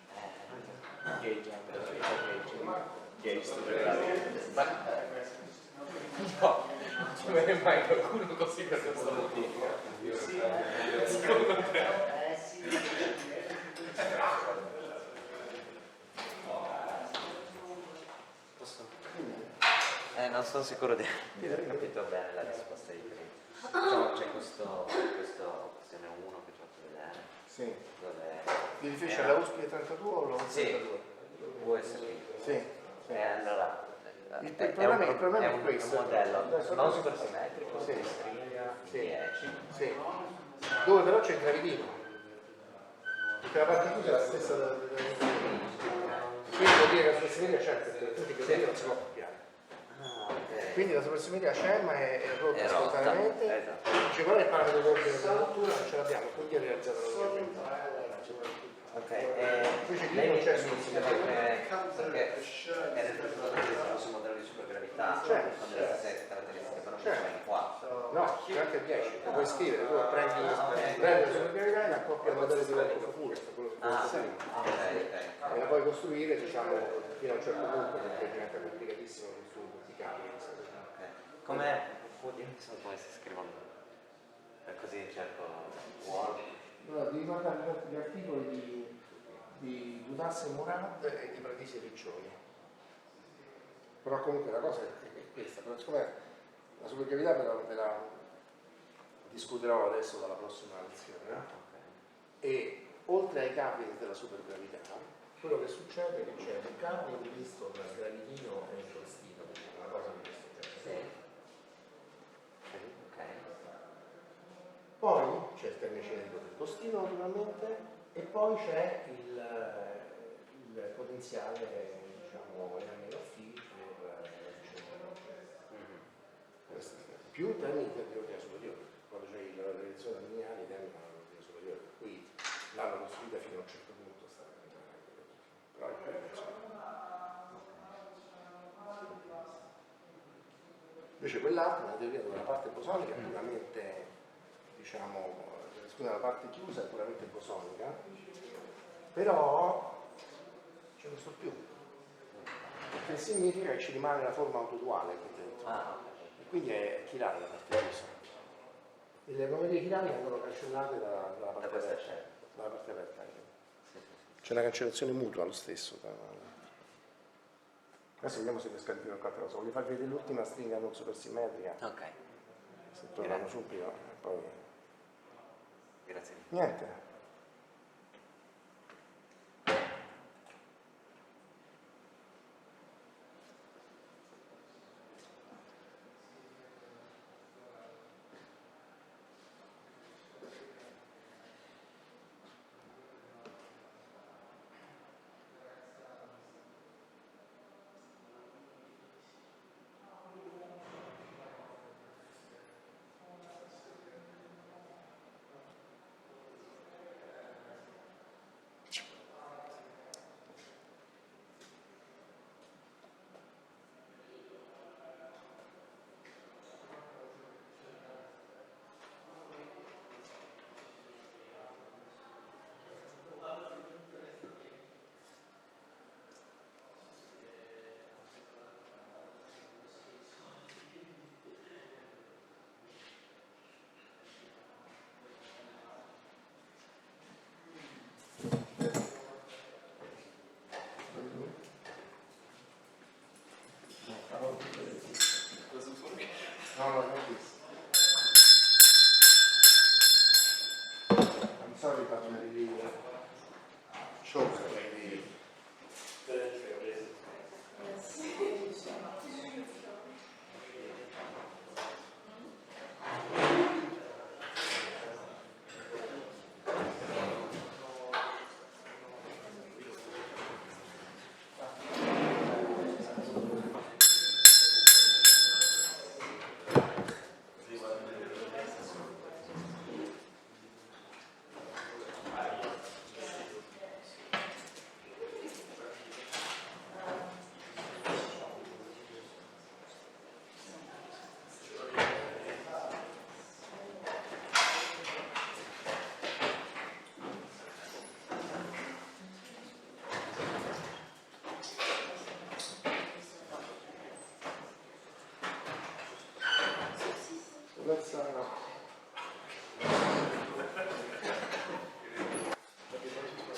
No, non me ne mai qualcuno così per questo motivo. Secondo te? Non sono sicuro di aver capito bene la risposta di prima. Diciamo, c'è questo opzione 1 che ci ho fatto vedere. Sì. Dove Ti riferisci alla USP 32 o alla USP 32? USB. Sì. Allora, Il problema è questo. È un modello non supersimmetrico, Sì. di stringa 10. Sì. Dove però c'è il gravitino. Perché la parte chiusa è la stessa quindi vuol dire che la supersimmetria c'è, perché tutti i gradini non si può copiare. Quindi la supersimmetria c'è ma è rotta spontaneamente. Esatto. C'è qual è il parametro d'ordine della rottura? Non ce l'abbiamo, quindi è realizzata logicamente. Ok, Invece qui lei non mi c'è spiega perché è rappresentato che fosse un modello di supergravità con le stesse caratteristiche, però non c'è in 4. No, c'è anche il 10, lo puoi scrivere, tu prendi la supergravità e la accoppi al modello di Volco Fury, quello che Ok. e la puoi costruire diciamo fino a un certo punto perché diventa complicatissimo su tutti i capi. Come come si scrivono? Così cerco Word. Allora, devi guardare gli articoli di Dudas e Murad e di Pradisi e Riccioni. Però comunque la cosa è questa, però siccome la supergravità ve la discuterò adesso dalla prossima lezione, e oltre ai capi della supergravità, quello che succede è che c'è un capo divisto tra il gravitino e il tostino, una cosa di questo genere. Poi c'è il termine cinetico del tostino naturalmente e poi c'è il potenziale, diciamo, nemmeno field per più termini di ordine superiore. Quando c'è la realizzazione lineare i termini hanno ordine superiore, per cui l'hanno costruita fino a un certo punto sta però è quello. Invece quell'altro è una teoria dove la parte bosonica è puramente, diciamo, scusa, la parte chiusa è puramente bosonica, però c'è questo più, che significa che ci rimane la forma autoduale qui dentro, e quindi è chirale la parte chiusa. E le geometrie chirali vengono cancellate dalla parte aperta. C'è una cancellazione mutua lo stesso. Adesso vediamo se riesco a dire qualche cosa. Voglio farvi vedere l'ultima stringa non supersimmetrica. Ok. Se torniamo subito, poi. Grazie. Niente.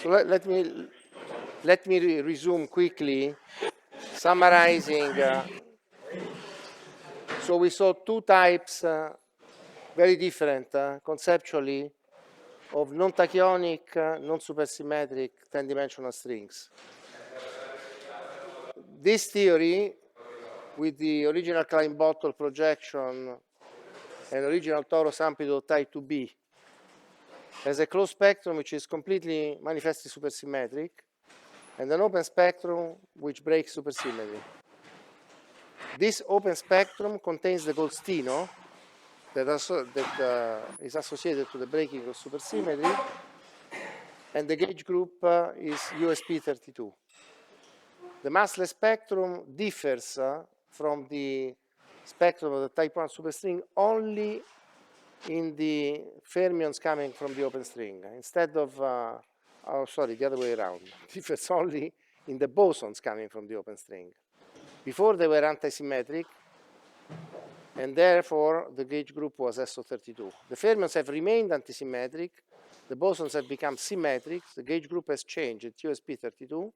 So let me resume quickly, summarizing. So we saw two types, very different conceptually, of non-tachyonic, non-supersymmetric 10-dimensional strings. This theory, with the original Klein bottle projection and original torus amplitude type 2B, has a closed spectrum which is completely manifestly supersymmetric, and an open spectrum which breaks supersymmetry. This open spectrum contains the Goldstino that is associated to the breaking of supersymmetry, and the gauge group is USP32. The massless spectrum differs from the spectrum of the type 1 superstring only in the fermions coming from the open string, instead of, oh, sorry, the other way around. Differs only in the bosons coming from the open string. Before they were antisymmetric, and therefore the gauge group was SO32. The fermions have remained antisymmetric, the bosons have become symmetric, the gauge group has changed, it's USP32.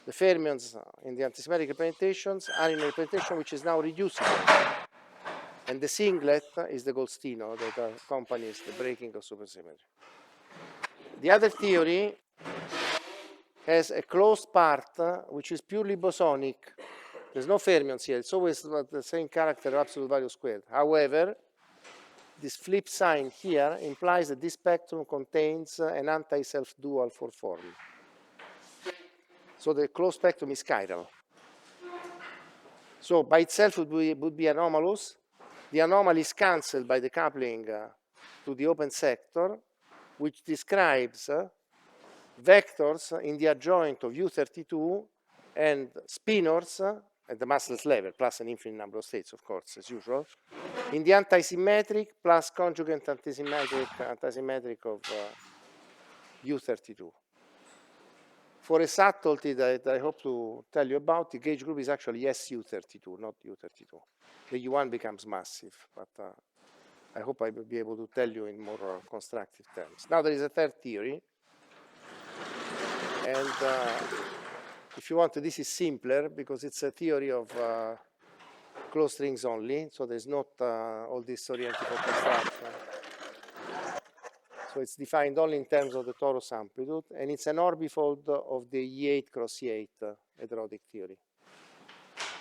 The fermions in the antisymmetric representations are in a representation which is now reducible. And the singlet is the Goldstino that accompanies the breaking of supersymmetry. The other theory has a closed part which is purely bosonic. There's no fermions here. It's always the same character of absolute value squared. However, this flip sign here implies that this spectrum contains an anti-self-dual for form. So the closed spectrum is chiral. So by itself it would be anomalous. The anomaly is cancelled by the coupling to the open sector, which describes vectors in the adjoint of U32 and spinors at the massless level, plus an infinite number of states, of course, as usual, in the antisymmetric plus conjugate antisymmetric of U32. For a subtlety that I hope to tell you about, the gauge group is actually SU32, not U32. The U1 becomes massive, but I hope I will be able to tell you in more constructive terms. Now there is a third theory, and if you want, this is simpler because it's a theory of closed strings only, so there's not all this orientical construction. So it's defined only in terms of the torus amplitude, and it's an orbifold of the E8 cross E8 heterotic theory.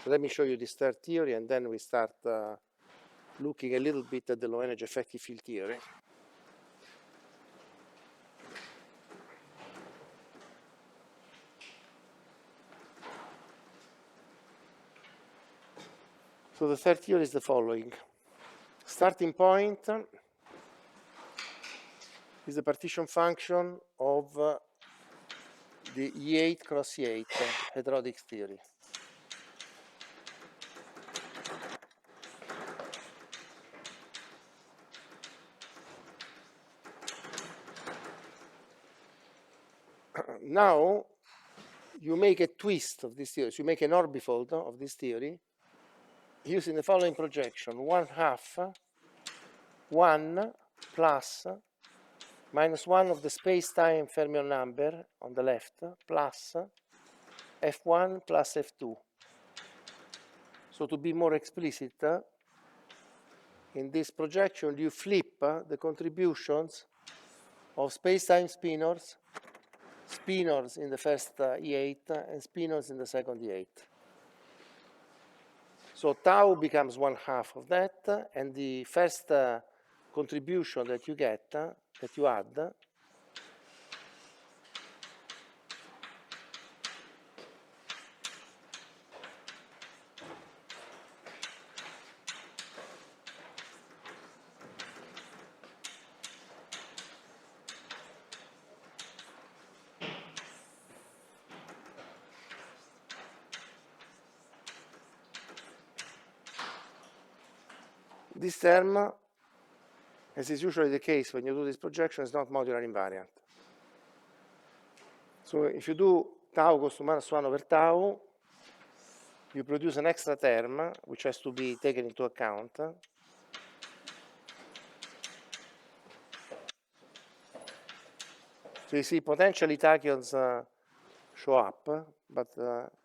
So let me show you this third theory, and then we start looking a little bit at the low energy effective field theory. So the third theory is the following. Starting point is the partition function of the E8 cross E8 heterotic theory. Now you make a twist of this theory. So you make an orbifold of this theory using the following projection: 1/2 1 plus -1 of the space-time fermion number on the left plus F1 plus F2. So to be more explicit, in this projection you flip the contributions of space-time spinors in the first E8 and spinors in the second E8. So tau becomes 1/2 of that, and the first contribution that you get, that you add, this term, as is usually the case when you do this projection, is not modular invariant. So if you do tau goes to -1 over tau, you produce an extra term which has to be taken into account. So you see potentially tachyons show up, but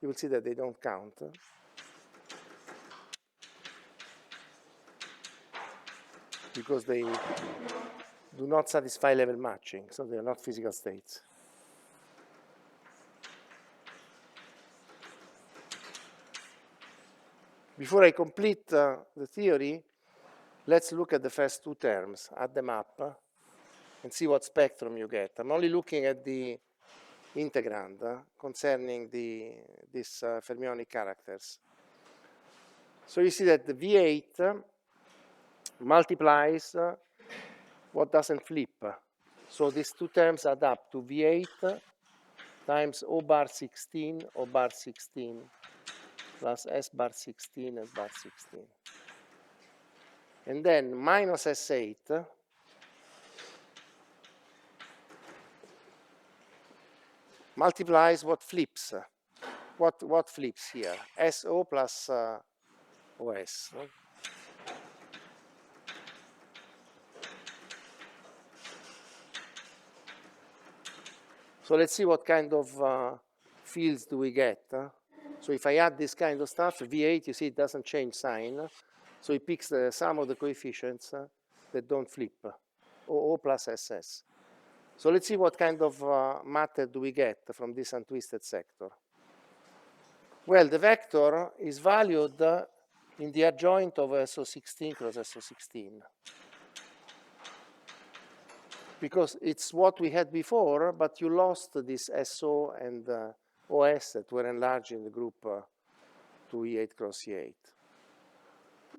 you will see that they don't count. Because they do not satisfy level matching, so they are not physical states. Before I complete the theory, let's look at the first two terms, add them up, and see what spectrum you get. I'm only looking at the integrand concerning these fermionic characters. So you see that the V8 multiplies what doesn't flip. So these two terms add up to V8 times O bar 16, O bar 16, plus S bar 16, S bar 16. And then minus S8 multiplies what flips. What flips here? SO plus OS. No? So let's see what kind of fields do we get. So if I add this kind of stuff, V8, you see it doesn't change sign. So it picks the sum of the coefficients that don't flip, OO plus SS. So let's see what kind of matter do we get from this untwisted sector. Well, the vector is valued in the adjoint of SO16 cross SO16. Because it's what we had before, but you lost this SO and OS that were enlarged in the group to E8 cross E8.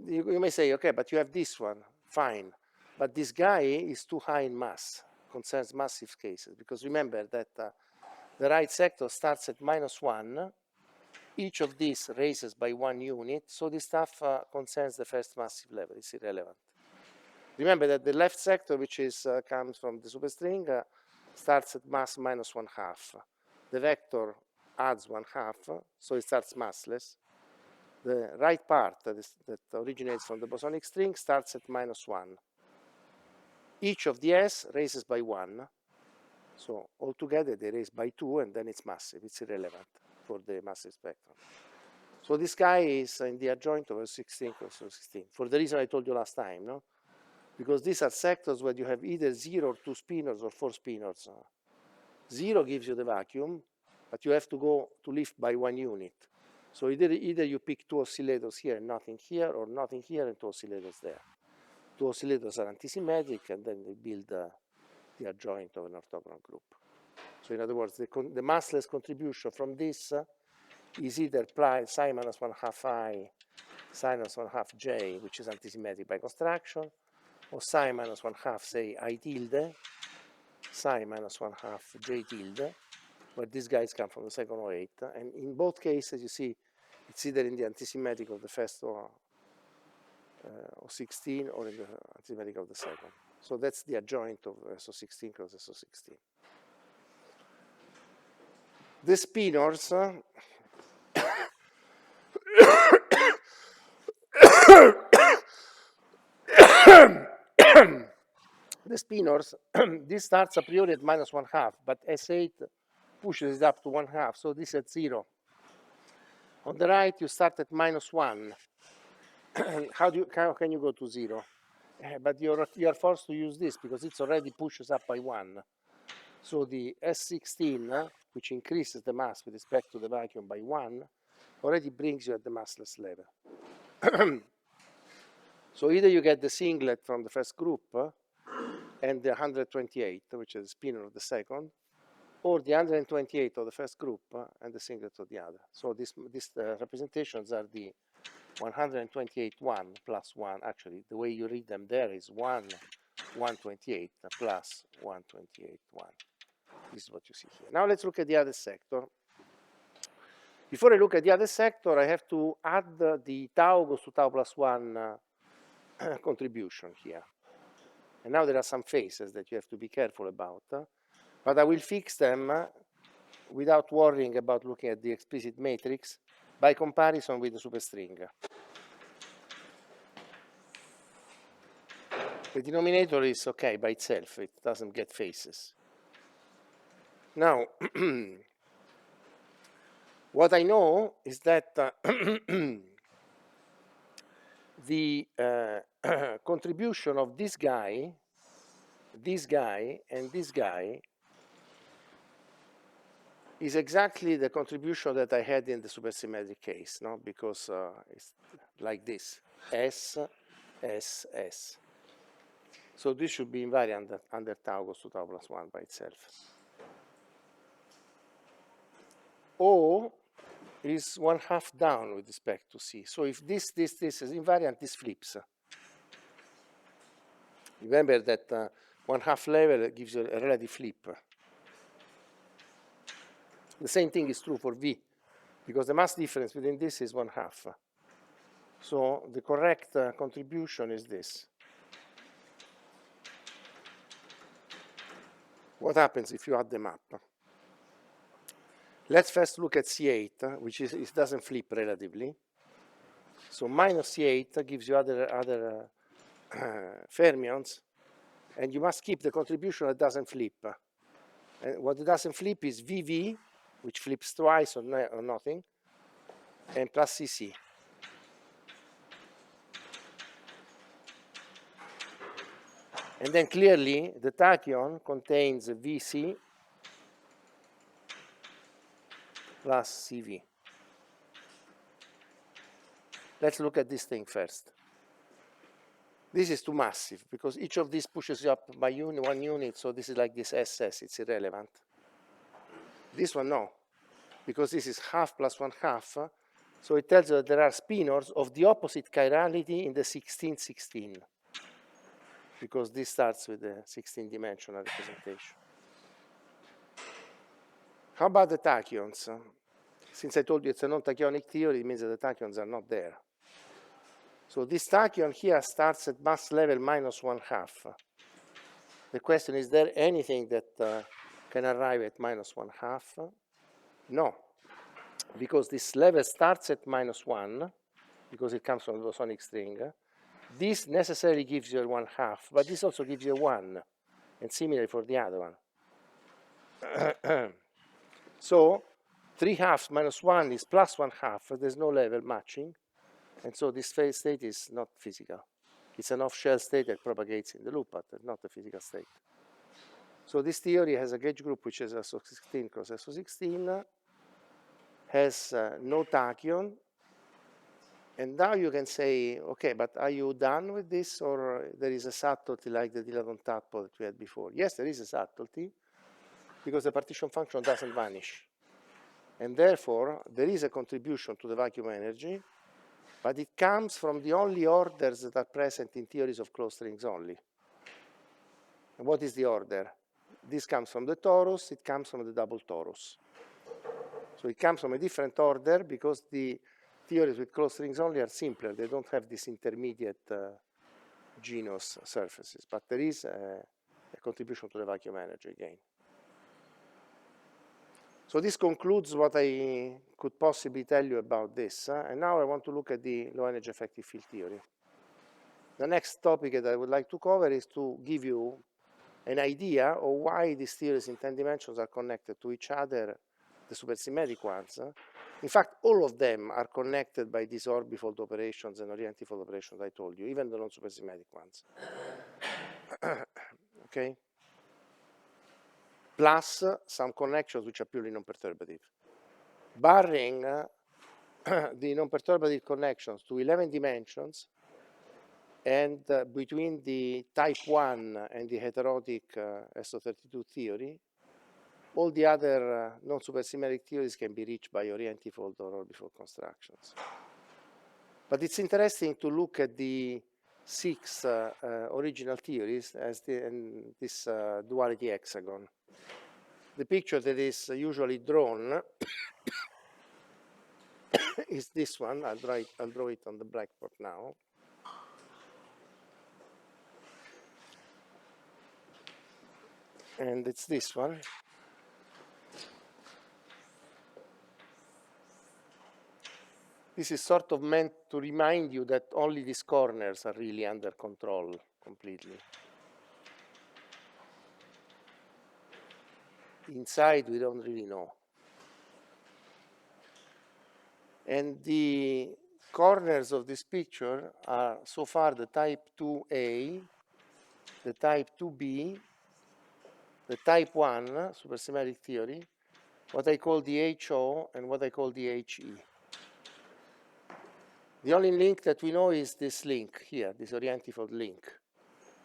You may say, okay, but you have this one, fine. But this guy is too high in mass, concerns massive cases. Because remember that the right sector starts at -1. Each of these raises by 1 unit. So this stuff concerns the first massive level. It's irrelevant. Remember that the left sector, which is comes from the superstring, starts at mass -1/2. The vector adds 1/2, so it starts massless. The right part that originates from the bosonic string starts at -1. Each of the S raises by 1. So altogether they raise by 2, and then it's massive. It's irrelevant for the massive spectrum. So this guy is in the adjoint of SO16 cross SO16, for the reason I told you last time, no? Because these are sectors where you have either 0 or 2 spinors or 4 spinors. 0 gives you the vacuum, but you have to go to lift by 1 unit. So either you pick 2 oscillators here and nothing here, or nothing here and 2 oscillators there. 2 oscillators are antisymmetric, and then they build the adjoint of an orthogonal group. So in other words, the massless contribution from this is either psi -1/2 I, psi -1/2 J, which is antisymmetric by construction, or psi -1/2, say, I tilde, psi -1/2 J tilde, where these guys come from the second O8. And in both cases, you see, it's either in the antisymmetric of the first O16 or in the antisymmetric of the second. So that's the adjoint of SO16 cross SO16. The spinors the spinors, this starts a priori at -1/2, but S8 pushes it up to 1/2, so this at 0. On the right, you start at -1. How can you go to 0? But you are forced to use this because it's already pushes up by 1. So the S16, which increases the mass with respect to the vacuum by 1, already brings you at the massless level. So either you get the singlet from the first group and the 128, which is the spinor of the second, or the 128 of the first group and the singlet of the other. So these representations are the 128(1) plus 1. Actually, the way you read them there is 128 plus 128(1). This is what you see here. Now let's look at the other sector. Before I look at the other sector, I have to add the tau goes to tau plus 1 contribution here. And now there are some phases that you have to be careful about, but I will fix them without worrying about looking at the explicit matrix by comparison with the superstring. The denominator is okay by itself, it doesn't get phases. Now, what I know is that the contribution of this guy, and this guy is exactly the contribution that I had in the supersymmetric case, no? Because it's like this, S, S, S. So this should be invariant under tau goes to tau plus 1 by itself. O is 1/2 down with respect to C. So if this is invariant, this flips. Remember that 1/2 level gives you a relative flip. The same thing is true for V, because the mass difference between this is 1/2. So the correct contribution is this. What happens if you add them up? Let's first look at C8, which is, it doesn't flip relatively. So minus C8 gives you other fermions, and you must keep the contribution that doesn't flip. And what doesn't flip is VV, which flips twice or nothing, and plus CC. And then clearly the tachyon contains VC plus CV. Let's look at this thing first. This is too massive because each of these pushes you up by 1 unit, so this is like this SS, it's irrelevant. This one, no, because this is half plus 1/2, so it tells you that there are spinors of the opposite chirality in the 16-16, because this starts with the 16-dimensional representation. How about the tachyons? Since I told you it's a non-tachyonic theory, it means that the tachyons are not there. So this tachyon here starts at mass level minus 1/2. The question is there anything that can arrive at minus 1/2? No, because this level starts at minus 1, because it comes from the bosonic string. This necessarily gives you a 1/2, but this also gives you a 1, and similarly for the other one. So 3/2 minus 1 is plus 1/2. There's no level matching, and so this phase state is not physical. It's an off-shell state that propagates in the loop, but not a physical state. So this theory has a gauge group which is SO16 cross SO16, has no tachyon, and now you can say, okay, but are you done with this, or there is a subtlety like the Dilaton tadpole that we had before? Yes, there is a subtlety, because the partition function doesn't vanish. And therefore, there is a contribution to the vacuum energy, but it comes from the only orders that are present in theories of closed strings only. And what is the order? This comes from the torus, it comes from the double torus. So it comes from a different order because the theories with closed strings only are simpler. They don't have this intermediate genus surfaces, but there is a contribution to the vacuum energy again. So this concludes what I could possibly tell you about this. And now I want to look at the low energy effective field theory. The next topic that I would like to cover is to give you an idea of why these theories in 10 dimensions are connected to each other, the supersymmetric ones. In fact, all of them are connected by these orbifold operations and orientifold operations I told you, even the non-supersymmetric ones. Okay? Plus some connections which are purely non-perturbative. Barring the non-perturbative connections to 11 dimensions, and between the type 1 and the heterotic SO32 theory, all the other non-supersymmetric theories can be reached by orientifold or orbifold constructions. But it's interesting to look at the 6 original theories as this duality hexagon. The picture that is usually drawn is this one. I'll draw it on the blackboard now. And it's this one. This is sort of meant to remind you that only these corners are really under control completely. inside we don't really know. And the corners of this picture are so far the type 2A, the type 2B, the type 1 supersymmetric theory, what I call the HO, and what I call the HE. The only link that we know is this link here, this orientifold link.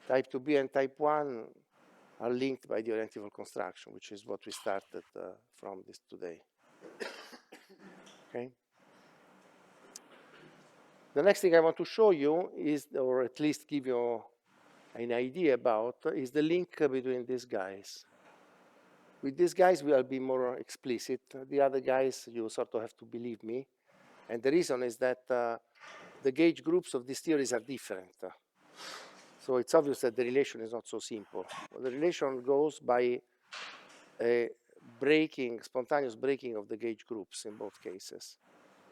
Type 2B and type 1 are linked by the orientifold construction, which is what we started from this today. Okay. The next thing I want to show you is, or at least give you an idea about, is the link between these guys. With these guys, we'll be more explicit. The other guys, you sort of have to believe me. And the reason is that the gauge groups of these theories are different. So it's obvious that the relation is not so simple. The relation goes by a breaking, spontaneous breaking of the gauge groups in both cases.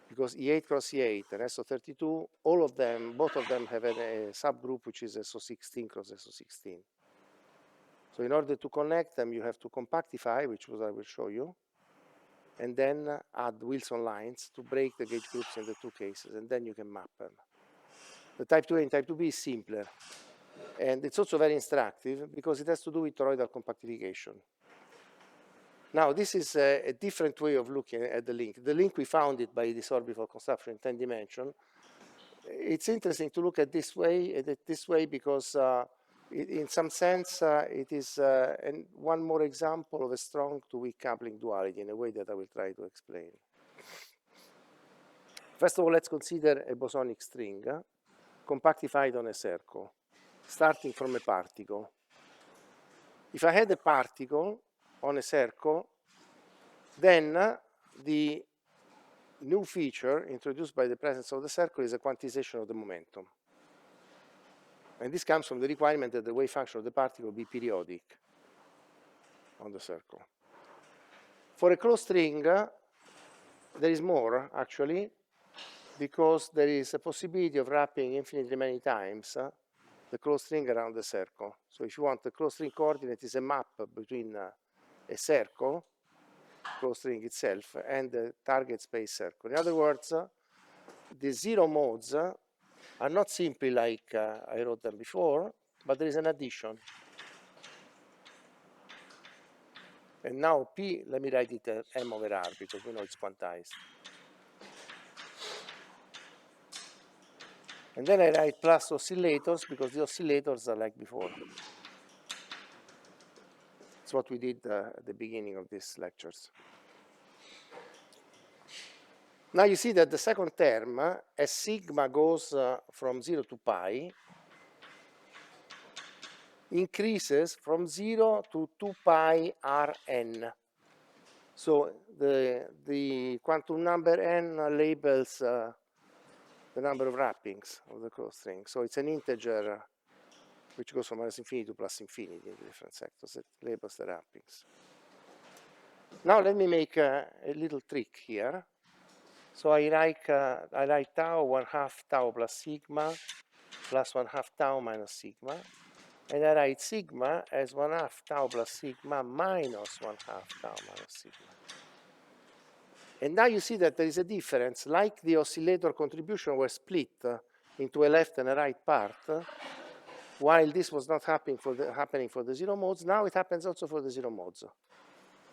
Because E8 cross E8 and SO32, all of them, both of them have a subgroup which is SO16 cross SO16. So in order to connect them, you have to compactify, which I will show you, and then add Wilson lines to break the gauge groups in the two cases, and then you can map them. The type 2A and type 2B is simpler. And it's also very instructive because it has to do with toroidal compactification. Now, this is a different way of looking at the link. The link, we found it by this orbital construction in 10 dimension. It's interesting to look at this way because in some sense, it is one more example of a strong to weak coupling duality in a way that I will try to explain. First of all, let's consider a bosonic string compactified on a circle, starting from a particle. If I had a particle on a circle, then the new feature introduced by the presence of the circle is a quantization of the momentum. And this comes from the requirement that the wave function of the particle be periodic on the circle. For a closed string, there is more, actually, because there is a possibility of wrapping infinitely many times the closed string around the circle. So if you want, the closed string coordinate is a map between a circle, closed string itself, and the target space circle. In other words, the zero modes are not simply like I wrote them before, but there is an addition. And now P, let me write it as M over R, because we know it's quantized. And then I write plus oscillators, because the oscillators are like before. It's what we did at the beginning of these lectures. Now you see that the second term, as sigma goes from 0 to pi, increases from 0 to 2 pi Rn. So the quantum number n labels the number of wrappings of the closed string. So it's an integer which goes from minus infinity to plus infinity in the different sectors. It labels the wrappings. Now let me make a little trick here. So I write tau 1/2 tau plus sigma plus 1/2 tau minus sigma. And I write sigma as 1/2 tau plus sigma minus 1/2 tau minus sigma. And now you see that there is a difference. Like the oscillator contribution was split into a left and a right part, while this was not happening for the zero modes, now it happens also for the zero modes.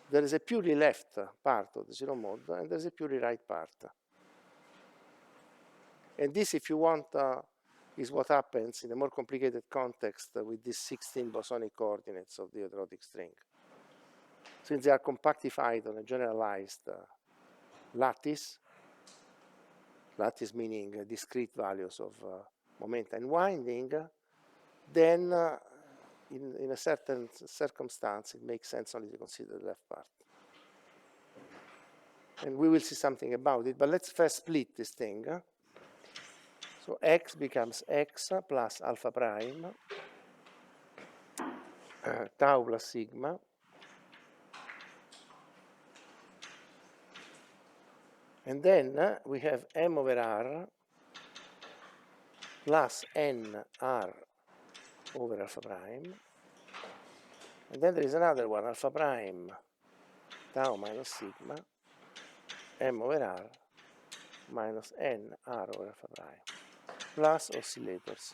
There is a purely left part of the zero mode, and there's a purely right part. And this, if you want, is what happens in a more complicated context with these 16 bosonic coordinates of the electrotic string. Since they are compactified on a generalized lattice meaning discrete values of momenta and winding, then in a certain circumstance, it makes sense only to consider the left part. And we will see something about it, but let's first split this thing. So x becomes x plus alpha prime, tau plus sigma, and then we have m over r plus n r over alpha prime, and then there is another one, alpha prime tau minus sigma m over r minus n r over alpha prime plus oscillators.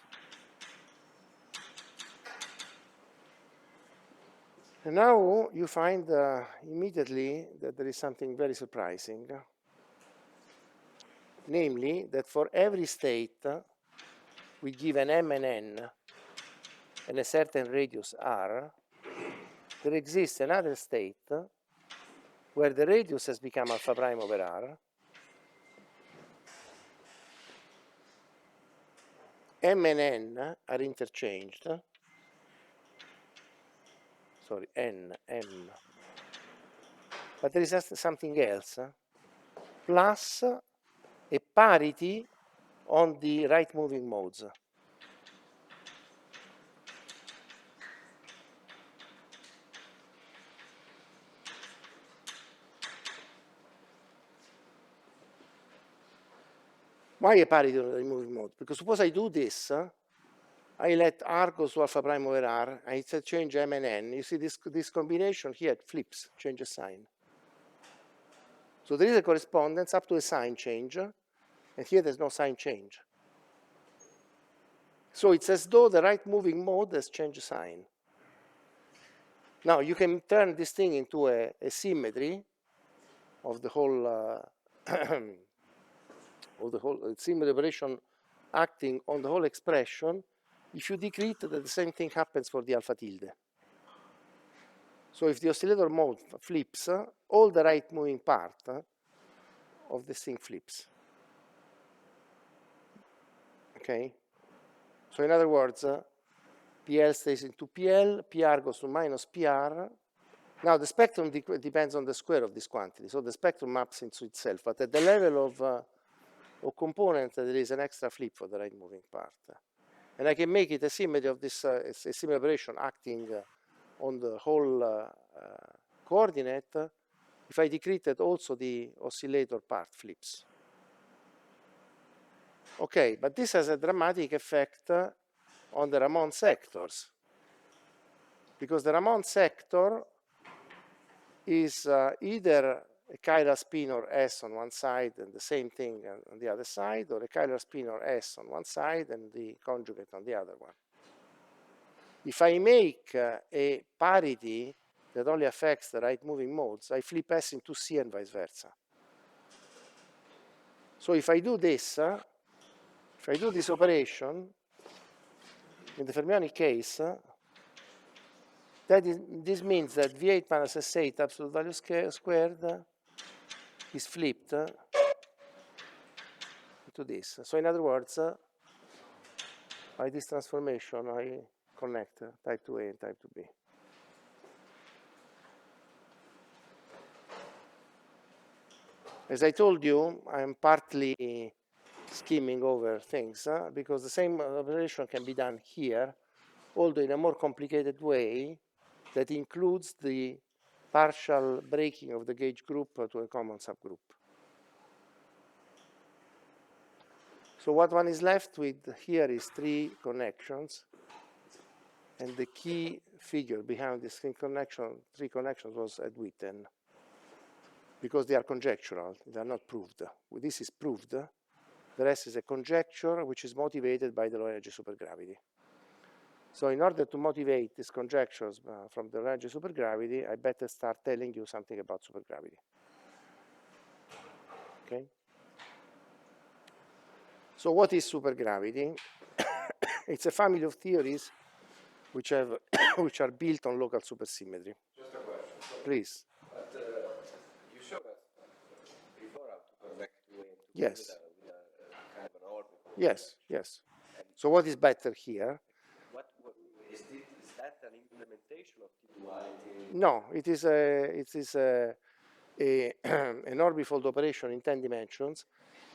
And now you find immediately that there is something very surprising, namely that for every state we give an m and n and a certain radius r, there exists another state where the radius has become alpha prime over r, m and n are interchanged, sorry, n, m, but there is something else, plus a parity on the right moving modes. Why a parity on the moving mode? Because suppose I do this, I let r goes to alpha prime over r, I change m and n. You see this combination here, it flips, changes sign. So there is a correspondence up to a sign change, and here there's no sign change. So it's as though the right moving mode has changed sign. Now you can turn this thing into a symmetry of the whole symmetry operation acting on the whole expression if you decrete that the same thing happens for the alpha tilde. So if the oscillator mode flips, all the right moving part of this thing flips. Okay? So in other words, PL stays into PL, PR goes to minus PR. Now the spectrum depends on the square of this quantity, so the spectrum maps into itself, but at the level of component there is an extra flip for the right moving part. And I can make it a symmetry of this a symmetry operation acting on the whole coordinate if I decrete that also the oscillator part flips. Okay, but this has a dramatic effect on the Ramond sectors, because the Ramond sector is either a chiral spin or S on one side and the same thing on the other side, or a chiral spin or S on one side and the conjugate on the other one. If I make a parity that only affects the right moving modes, I flip S into C and vice versa. So if I do this, if I do this operation, in the fermionic case, this means that V8 minus S8 absolute value squared is flipped into this. So in other words, by this transformation, I connect type 2A and type 2B. As I told you, I'm partly skimming over things because the same operation can be done here, although in a more complicated way that includes the partial breaking of the gauge group to a common subgroup. So what one is left with here is 3 connections, and the key figure behind this 3 connections was Edwitten, because they are conjectural, they are not proved. This is proved. The rest is a conjecture which is motivated by the low energy supergravity. So in order to motivate these conjectures from the low energy supergravity, I better start telling you something about supergravity. Okay? So what is supergravity? It's a family of theories which are built on local supersymmetry. Just a question. Please. But you showed us before how to connect two and two Yes. with a kind of an orbital. Yes, yes. So what is better here? What is that an implementation of T-duality? No, it is an orbifold operation in 10 dimensions.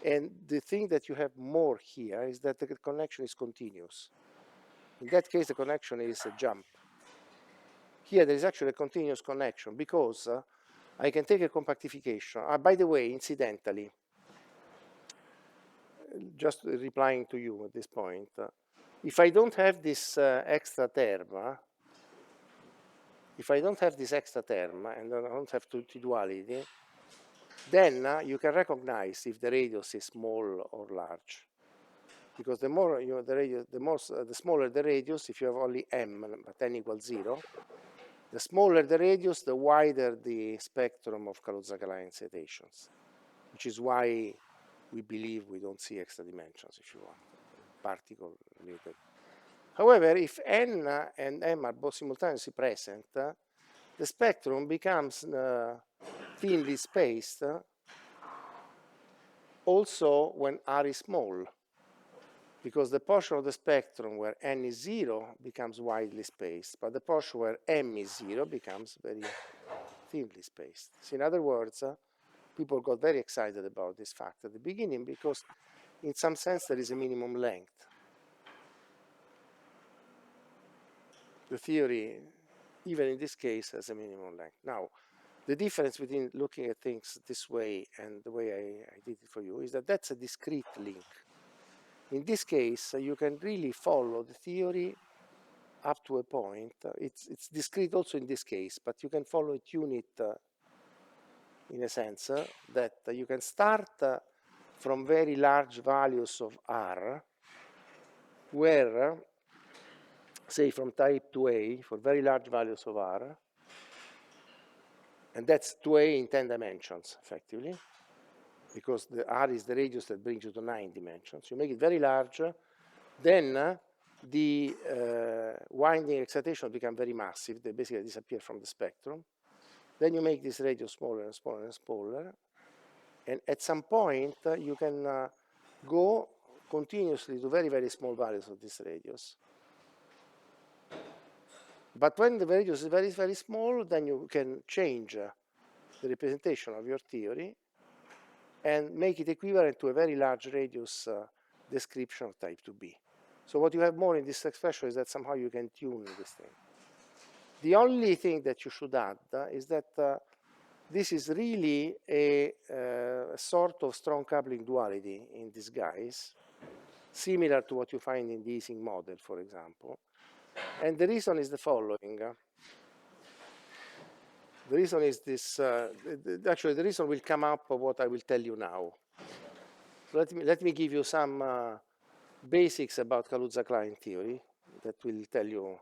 And the thing that you have more here is that the connection is continuous. In that case, the connection is a jump. Here, there is actually a continuous connection because I can take a compactification. By the way, incidentally, just replying to you at this point, if I don't have this extra term, if I don't have this extra term and I don't have T-duality, then you can recognize if the radius is small or large. Because the more the radius, the smaller the radius. If you have only m, but n equals 0, the smaller the radius, the wider the spectrum of Kaluza-Klein excitations, which is why we believe we don't see extra dimensions, if you want, particle related. However, if n and m are both simultaneously present, the spectrum becomes thinly spaced also when r is small, because the portion of the spectrum where n is 0 becomes widely spaced, but the portion where m is 0 becomes very thinly spaced. So in other words, people got very excited about this fact at the beginning because in some sense there is a minimum length. The theory, even in this case, has a minimum length. Now, the difference between looking at things this way and the way I did it for you is that that's a discrete link. In this case, you can really follow the theory up to a point. It's discrete also in this case, but you can follow it unit in a sense that you can start from very large values of R, where, say from type 2A, for very large values of R, and that's 2A in 10 dimensions, effectively, because the R is the radius that brings you to 9 dimensions. You make it very large, then the winding excitations become very massive. They basically disappear from the spectrum. Then you make this radius smaller and smaller and smaller. And at some point, you can go continuously to very, very small values of this radius. But when the radius is very, very small, then you can change the representation of your theory and make it equivalent to a very large radius description of type 2B. So what you have more in this expression is that somehow you can tune this thing. The only thing that you should add is that this is really a sort of strong coupling duality in disguise, similar to what you find in the Ising model, for example. And the reason is the following. The reason is this, actually the reason will come up of what I will tell you now. So let me give you some basics about Kaluza-Klein theory that will tell you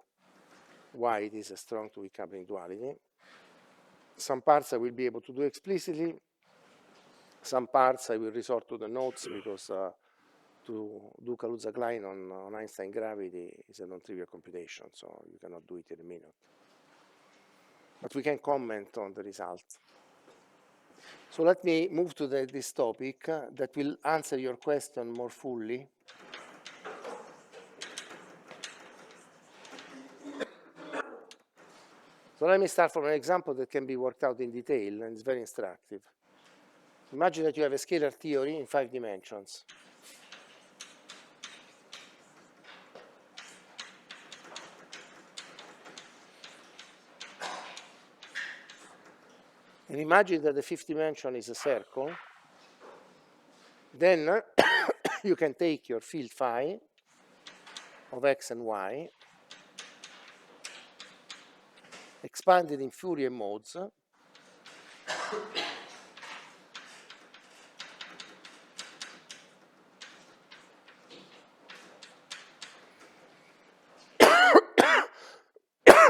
why it is a strong two-weak coupling duality. Some parts I will be able to do explicitly. Some parts I will resort to the notes because to do Kaluza-Klein on Einstein gravity is a non-trivial computation, so you cannot do it in a minute. But we can comment on the result. So let me move to this topic that will answer your question more fully. So let me start from an example that can be worked out in detail and is very instructive. Imagine that you have a scalar theory in 5 dimensions. And imagine that the 5th dimension is a circle. Then you can take your field phi of x and y, expand it in Fourier modes,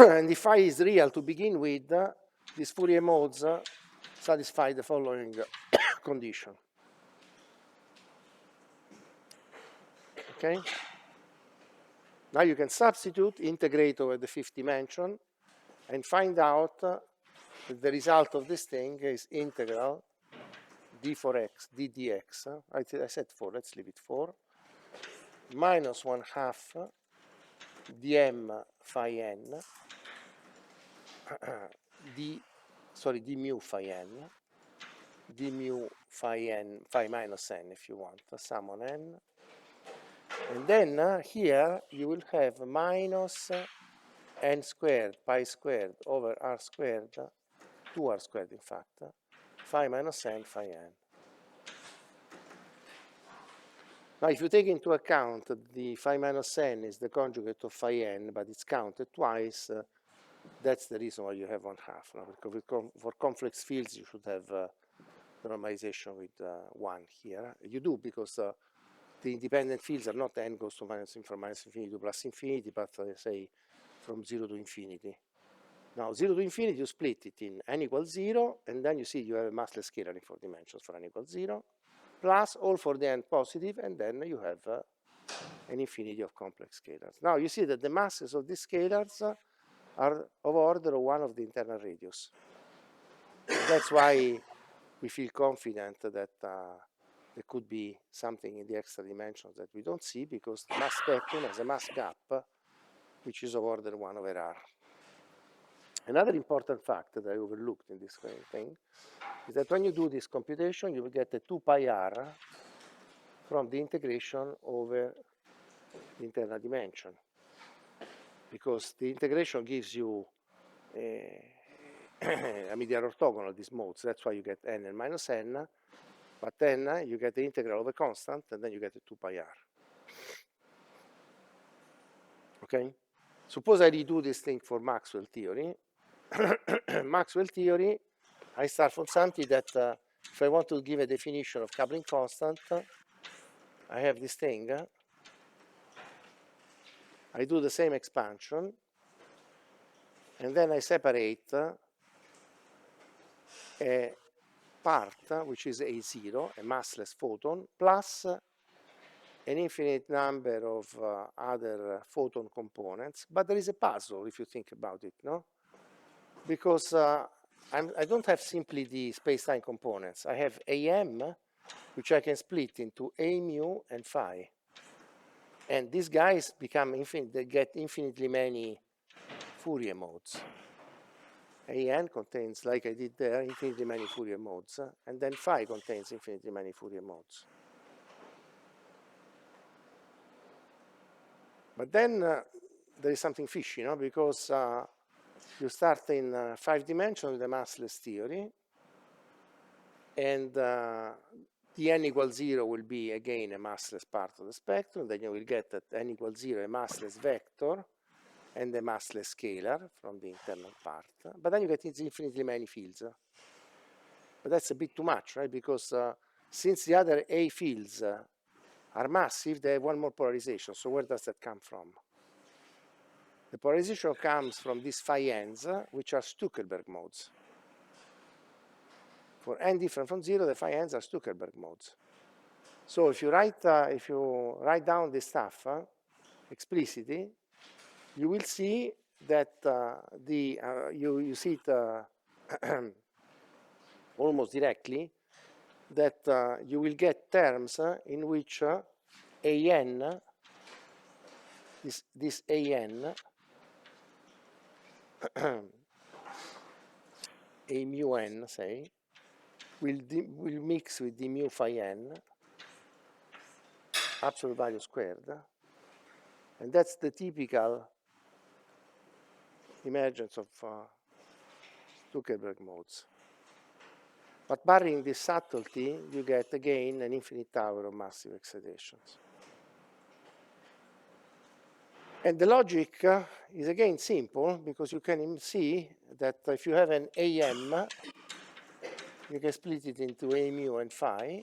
and if phi is real to begin with, these Fourier modes satisfy the following condition. Okay? Now you can substitute, integrate over the 5th dimension, and find out that the result of this thing is integral d for x, d dx. I said 4, let's leave it 4, minus 1/2 dm phi n, d mu phi n, d mu phi n, phi minus n if you want, sum on n. And then here you will have minus n squared, pi squared over r squared, 2r squared in fact, phi minus n, phi n. Now if you take into account the phi minus n is the conjugate of phi n, but it's counted twice, That's the reason why you have 1/2. No? Because for complex fields, you should have the normalization with 1 here. You do, because the independent fields are not n goes to from minus infinity to plus infinity, but say from 0 to infinity. Now, 0 to infinity, you split it in n equals 0, and then you see you have a massless scalar in 4 dimensions for n equals 0, plus all for the n positive, and then you have an infinity of complex scalars. Now, you see that the masses of these scalars are of order of 1 of the internal radius. That's why we feel confident that there could be something in the extra dimensions that we don't see, because the mass spectrum has a mass gap which is of order 1 over r. Another important fact that I overlooked in this kind of thing is that when you do this computation, you will get a 2 pi r from the integration over the internal dimension, because the integration gives you I mean, they are orthogonal, these modes. That's why you get n and minus n, but then you get the integral of a constant, and then you get a 2 pi r. Okay? Suppose I redo this thing for Maxwell theory. Maxwell theory, I start from something that if I want to give a definition of coupling constant, I have this thing. I do the same expansion, and then I separate a part, which is A0, a massless photon, plus an infinite number of other photon components. But there is a puzzle, if you think about it, no? Because I don't have simply the space-time components. I have AM, which I can split into A mu and phi. And these guys become infinite, they get infinitely many Fourier modes. AN contains, like I did there, infinitely many Fourier modes, and then phi contains infinitely many Fourier modes. But then there is something fishy, no? Because you start in 5 dimensions with the massless theory, and the n equals 0 will be again a massless part of the spectrum. Then you will get at n equals 0 a massless vector and a massless scalar from the internal part. But then you get infinitely many fields. But that's a bit too much, right? Because since the other A fields are massive, they have one more polarization. So where does that come from? The polarization comes from these phi n's, which are Stuckelberg modes. For n different from 0, the phi n's are Stuckelberg modes. So if you write down this stuff explicitly, you will see that you see it almost directly, that you will get terms in which an, this an, a mu n, say, will mix with the mu phi n, absolute value squared, and that's the typical emergence of Stuckelberg modes. But barring this subtlety, you get again an infinite tower of massive excitations. And the logic is again simple, because you can see that if you have an AM, you can split it into A mu and phi.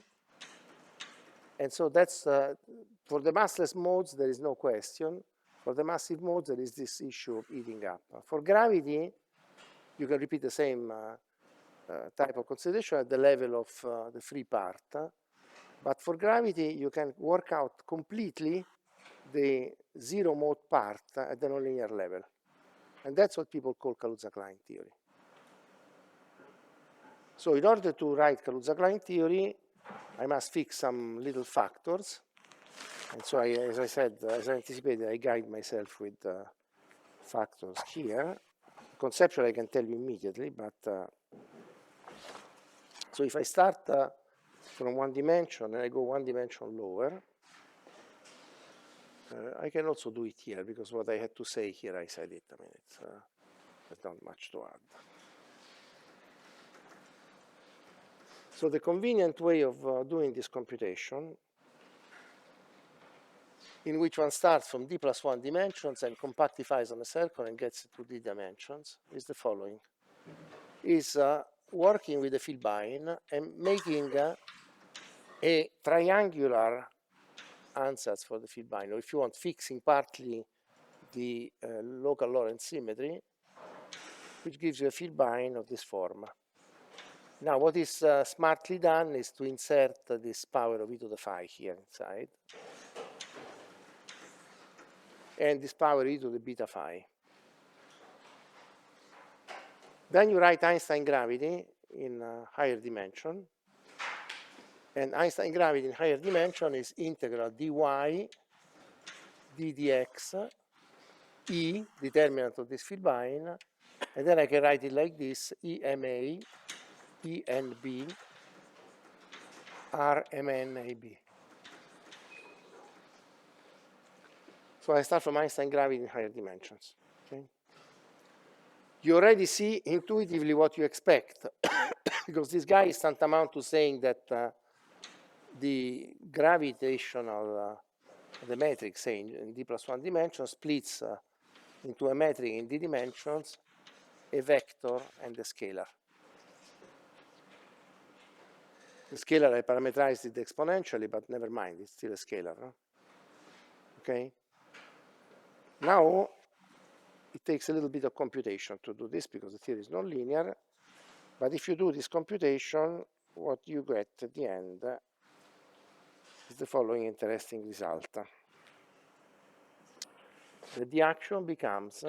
And so that's, for the massless modes, there is no question. For the massive modes, there is this issue of eating up. For gravity, you can repeat the same type of consideration at the level of the free part. But for gravity, you can work out completely the zero mode part at the nonlinear level. And that's what people call Kaluza-Klein theory. So in order to write Kaluza-Klein theory, I must fix some little factors. And so, as I said, as I anticipated, I guide myself with factors here. Conceptually, I can tell you immediately, but so if I start from 1 dimension and I go 1 dimension lower, I can also do it here, because what I had to say here, I said it. I mean, there's not much to add. So the convenient way of doing this computation in which one starts from d plus 1 dimensions and compactifies on a circle and gets to d dimensions, is the following. Is working with the field bind and making a triangular ansatz for the field bind, or if you want, fixing partly the local Lorentz symmetry, which gives you a field bind of this form. Now, what is smartly done is to insert this power of e to the phi here inside, and this power e to the beta phi. Then you write Einstein gravity in higher dimension, and Einstein gravity in higher dimension is integral dy d dx e, determinant of this field bind, and then I can write it like this: EMA, ENB, RMNAB. So I start from Einstein gravity in higher dimensions. Okay? You already see intuitively what you expect, because this guy is tantamount to saying that the gravitational, the metric, say in d plus 1 dimension, splits into a metric in d dimensions, a vector, and a scalar. The scalar I parameterized it exponentially, but never mind, it's still a scalar. No? Okay? Now, it takes a little bit of computation to do this because the theory is nonlinear, but if you do this computation, what you get at the end is the following interesting result. The action becomes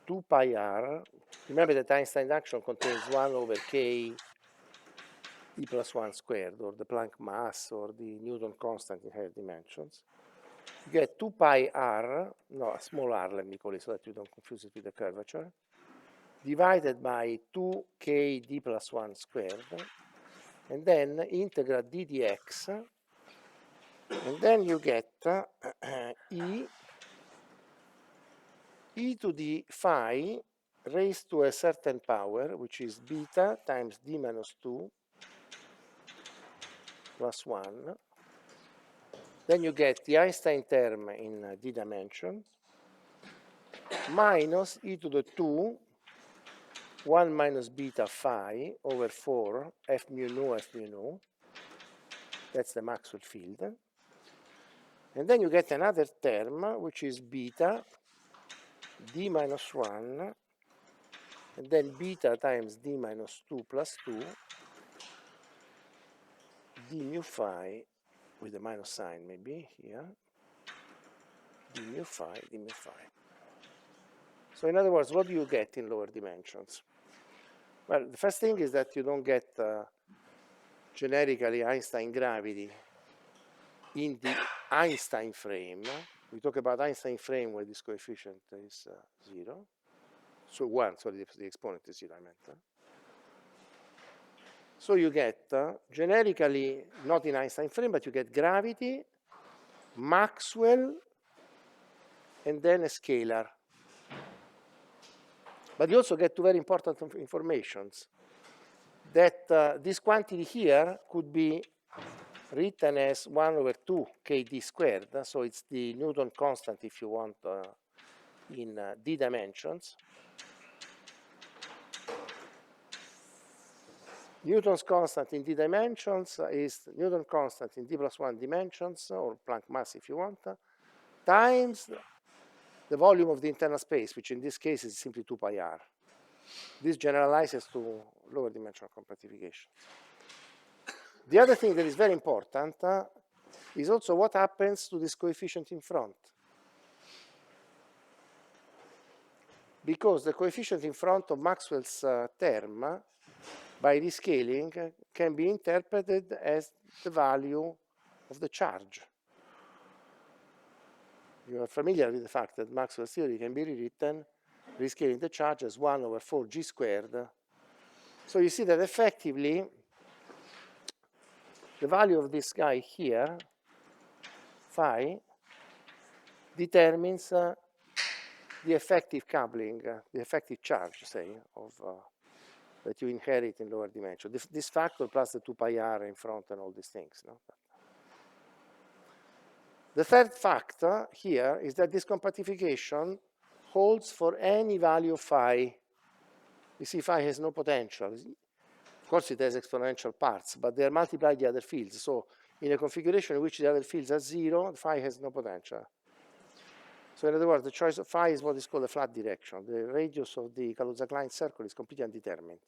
2 pi r. Remember that Einstein action contains 1 over k e plus 1 squared, or the Planck mass, or the Newton constant in higher dimensions. You get 2 pi r, no, a small r, let me call it so that you don't confuse it with the curvature, divided by 2k d plus 1 squared, and then integral d dx, and then you get e to the phi raised to a certain power, which is beta times d minus 2 plus 1. Then you get the Einstein term in d dimension, minus e to the 2, 1 minus beta phi over 4, f mu nu. That's the Maxwell field. And then you get another term, which is beta d minus 1, and then beta times d minus 2 plus 2, d mu phi, with a minus sign maybe here, d mu phi. So in other words, what do you get in lower dimensions? Well, the first thing is that you don't get generically Einstein gravity in the Einstein frame. We talk about Einstein frame where this coefficient is 0. So 1, sorry, the exponent is 0, I meant. So you get generically, not in Einstein frame, but you get gravity, Maxwell, and then a scalar. But you also get two very important informations. That this quantity here could be written as 1 over 2 kd squared. So it's the Newton constant, if you want, in d dimensions. Newton's constant in d dimensions is Newton constant in d plus 1 dimensions, or Planck mass if you want, times the volume of the internal space, which in this case is simply 2 pi r. This generalizes to lower dimensional compactification. The other thing that is very important is also what happens to this coefficient in front. Because the coefficient in front of Maxwell's term, by rescaling, can be interpreted as the value of the charge. You are familiar with the fact that Maxwell's theory can be rewritten rescaling the charge as 1 over 4 g squared. So you see that effectively the value of this guy here, phi, determines the effective coupling, the effective charge, say, of that you inherit in lower dimension. This factor plus the 2 pi r in front and all these things. No? The third fact here is that this compactification holds for any value of phi. You see, phi has no potential. Of course, it has exponential parts, but they are multiplied the other fields. So in a configuration in which the other fields are 0, phi has no potential. So in other words, the choice of phi is what is called a flat direction. The radius of the Kaluza-Klein circle is completely undetermined.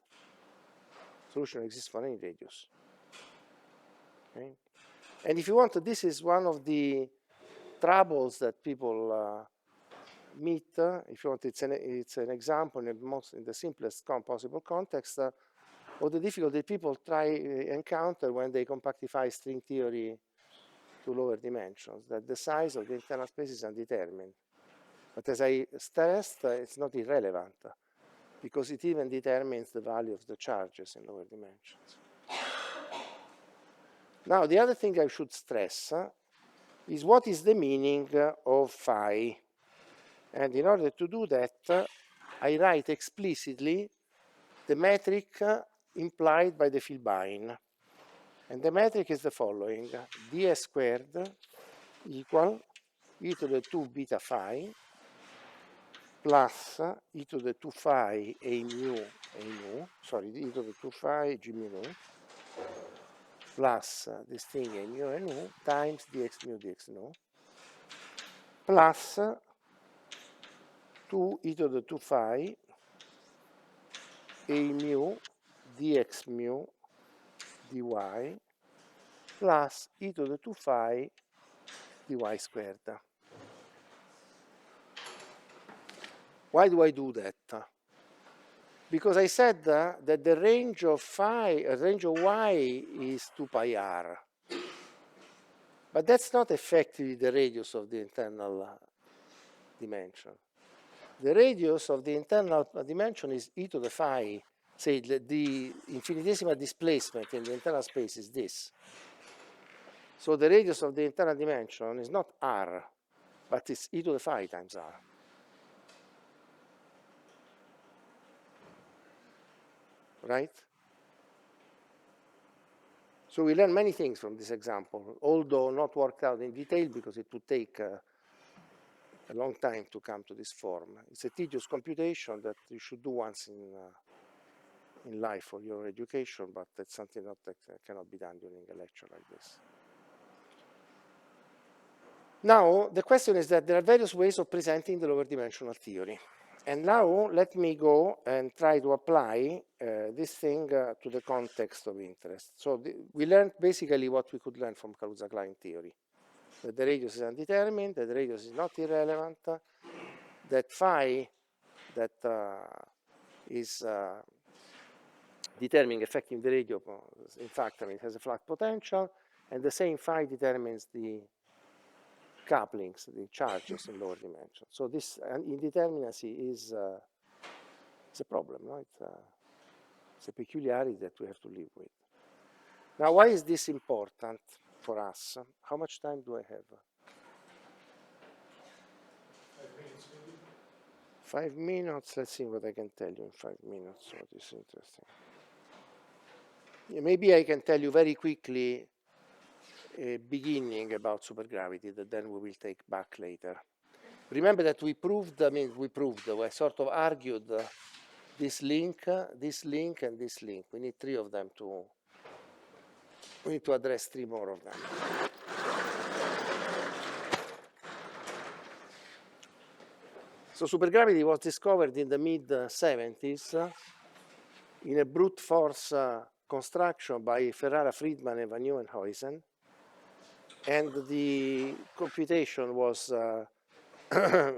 Solution exists for any radius. Okay? And if you want, this is one of the troubles that people meet. If you want, it's an example in the simplest possible context of the difficulty people encounter when they compactify string theory to lower dimensions, that the size of the internal space is undetermined. But as I stressed, it's not irrelevant, because it even determines the value of the charges in lower dimensions. Now, the other thing I should stress is what is the meaning of phi. And in order to do that, I write explicitly the metric implied by the Filbine. And the metric is the following: ds squared equal e to the 2 beta phi plus e to the 2 phi e mu, e to the 2 phi g mu nu plus this thing a mu and nu times dx mu dx nu plus 2 e to the 2 phi a mu dx mu dy plus e to the 2 phi dy squared. Why do I do that? Because I said that the range of phi, range of y is 2 pi r. But that's not effectively the radius of the internal dimension. The radius of the internal dimension is e to the phi. Say the infinitesimal displacement in the internal space is this. So the radius of the internal dimension is not r, but it's e to the phi times r. Right? So we learn many things from this example, although not worked out in detail because it would take a long time to come to this form. It's a tedious computation that you should do once in life for your education, but that's something that cannot be done during a lecture like this. Now, the question is that there are various ways of presenting the lower dimensional theory. And now let me go and try to apply this thing to the context of interest. So we learned basically what we could learn from Kaluza-Klein theory. That the radius is undetermined, that the radius is not irrelevant, that phi that is determining affecting the radius, in fact, it has a flat potential, and the same phi determines the couplings, the charges in lower dimensions. So this indeterminacy is a problem, no? It's a peculiarity that we have to live with. Now, why is this important for us? How much time do I have? 5 minutes maybe. 5 minutes. Let's see what I can tell you in 5 minutes. What is interesting? Yeah, maybe I can tell you very quickly a beginning about supergravity that then we will take back later. Remember that we proved, we sort of argued this link, and this link. We need 3 of them we need to address 3 more of them. So supergravity was discovered in the mid-70s in a brute force construction by Ferrara, Friedman, and Van Nieuwenhuizen. And the computation was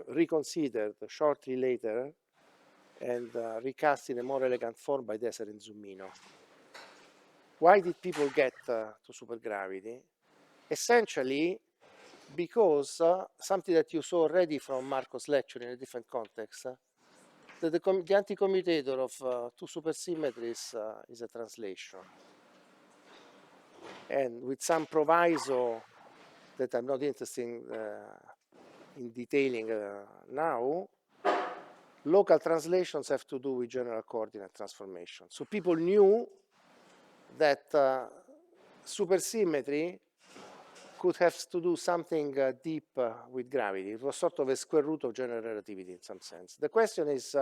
reconsidered shortly later and recast in a more elegant form by Deser and Zumino. Why did people get to supergravity? Essentially, because something that you saw already from Marco's lecture in a different context, that the anticommutator of 2 supersymmetries is a translation. And with some proviso that I'm not interested in detailing now, local translations have to do with general coordinate transformation. So people knew that supersymmetry could have to do something deep with gravity. It was sort of a square root of general relativity in some sense. The question is,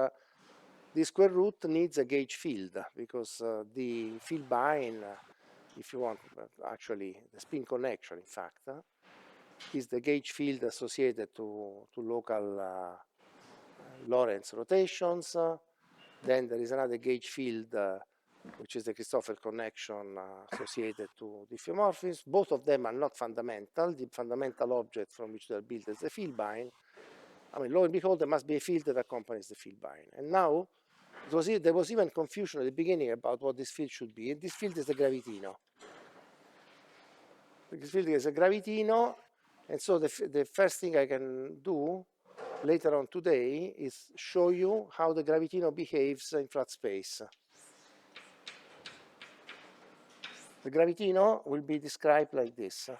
the square root needs a gauge field because the field bind, if you want, actually the spin connection, in fact, is the gauge field associated to local Lorentz rotations. Then there is another gauge field, which is the Christoffel connection associated to diffeomorphism. Both of them are not fundamental. The fundamental object from which they are built is the field bind. I mean, lo and behold, there must be a field that accompanies the field bind. And now, there was even confusion at the beginning about what this field should be. And this field is the gravitino. This field is a gravitino, and so the first thing I can do later on today is show you how the gravitino behaves in flat space. The gravitino will be described like this.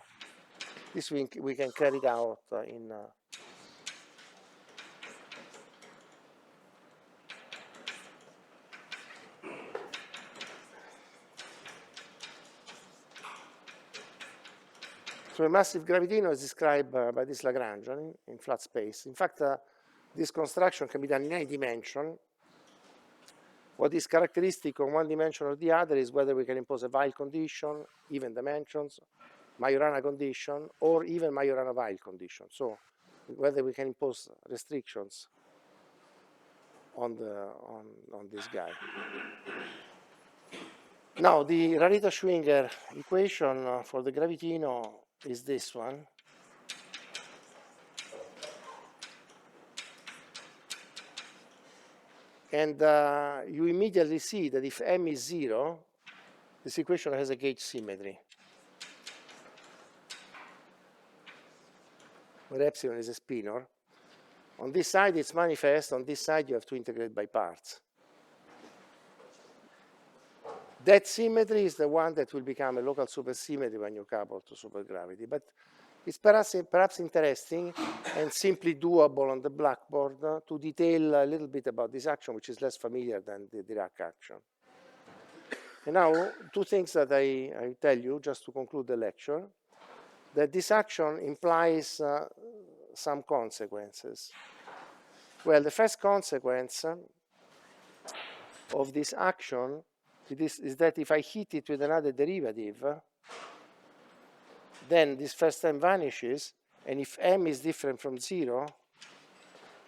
This we can carry it out in so a massive gravitino is described by this Lagrangian in flat space. In fact, this construction can be done in any dimension. What is characteristic of one dimension or the other is whether we can impose a Weil condition, even dimensions, Majorana condition, or even Majorana-Weil condition. So whether we can impose restrictions on this guy. Now, the Rarita-Schwinger equation for the gravitino is this one. And you immediately see that if m is 0, this equation has a gauge symmetry, where epsilon is a spinor. On this side, it's manifest. On this side, you have to integrate by parts. That symmetry is the one that will become a local supersymmetry when you couple to supergravity. But it's perhaps interesting and simply doable on the blackboard to detail a little bit about this action, which is less familiar than the Dirac action. And now, two things that I tell you, just to conclude the lecture, that this action implies some consequences. Well, the first consequence of this action is that if I hit it with another derivative, then this first term vanishes, and if m is different from 0,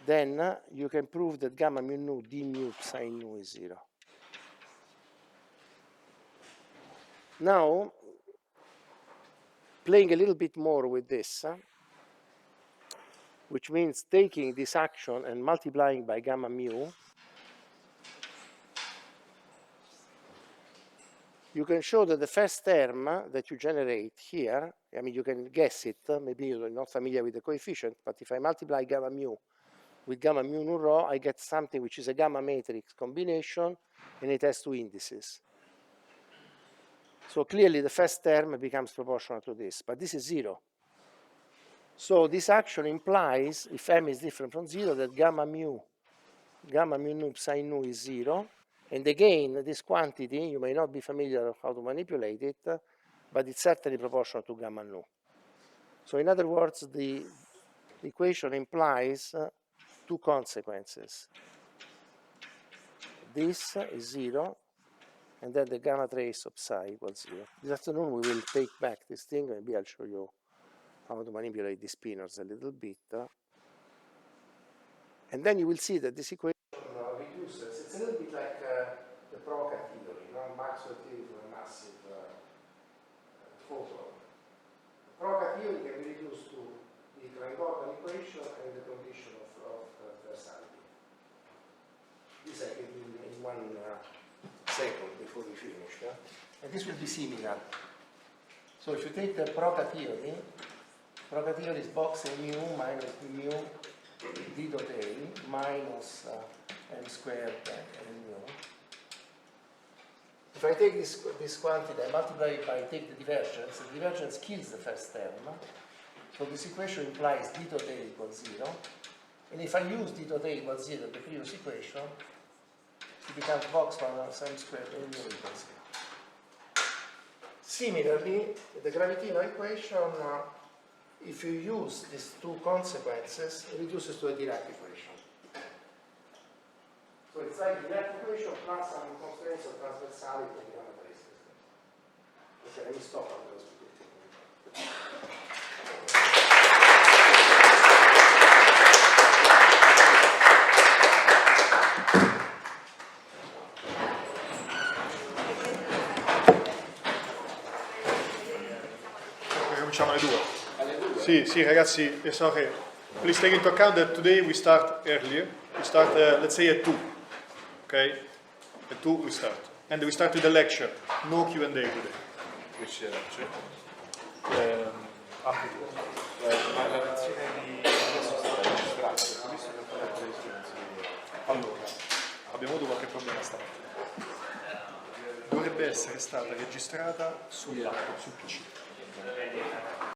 then you can prove that gamma mu nu d mu psi nu is 0. Now, playing a little bit more with this, which means taking this action and multiplying by gamma mu, you can show that the first term that you generate here, I mean, you can guess it, maybe you're not familiar with the coefficient, but if I multiply gamma mu with gamma mu nu rho, I get something which is a gamma matrix combination, and it has two indices. So clearly the first term becomes proportional to this, but this is 0. So this action implies, if m is different from 0, that gamma mu nu psi nu is 0. And again, this quantity, you may not be familiar with how to manipulate it, but it's certainly proportional to gamma nu. So in other words, the equation implies two consequences. This is 0, and then the gamma trace of psi equals 0. This afternoon we will take back this thing, maybe I'll show you how to manipulate the spinors a little bit. And then you will see that this equation reduces. It's a little bit like the Proca theory, Maxwell theory for a massive photon. The Proca theory can be reduced to the Klein-Gordon equation and the condition of versality. This I can do in 1 second before we finish. And this will be similar. So if you take the Proca theory is box a mu minus b mu d dot a minus m squared and mu. If I take this quantity, I multiply it by, take the divergence kills the first term. So this equation implies d dot a equals 0. And if I use d dot a equals 0, the previous equation, it becomes box minus m squared and mu equals 0. Similarly, the gravitino equation if you use these two consequences, it reduces to a Dirac equation. So it's like a Dirac equation plus some constraints of transversality and parameters. Okay, let me stop on those. Cominciamo alle 2. Sì, sì, ragazzi, sorry. Please take into account that today we start earlier. We start, let's say, at 2. Okay? At 2 we start. And we start with the lecture. No Q&A today. Which lecture? Ma la lezione di adesso sta registrata, ho visto che ho fatto la registrazione. Allora, abbiamo avuto qualche problema stamattina. Dovrebbe essere stata registrata sul laptop, sul PC.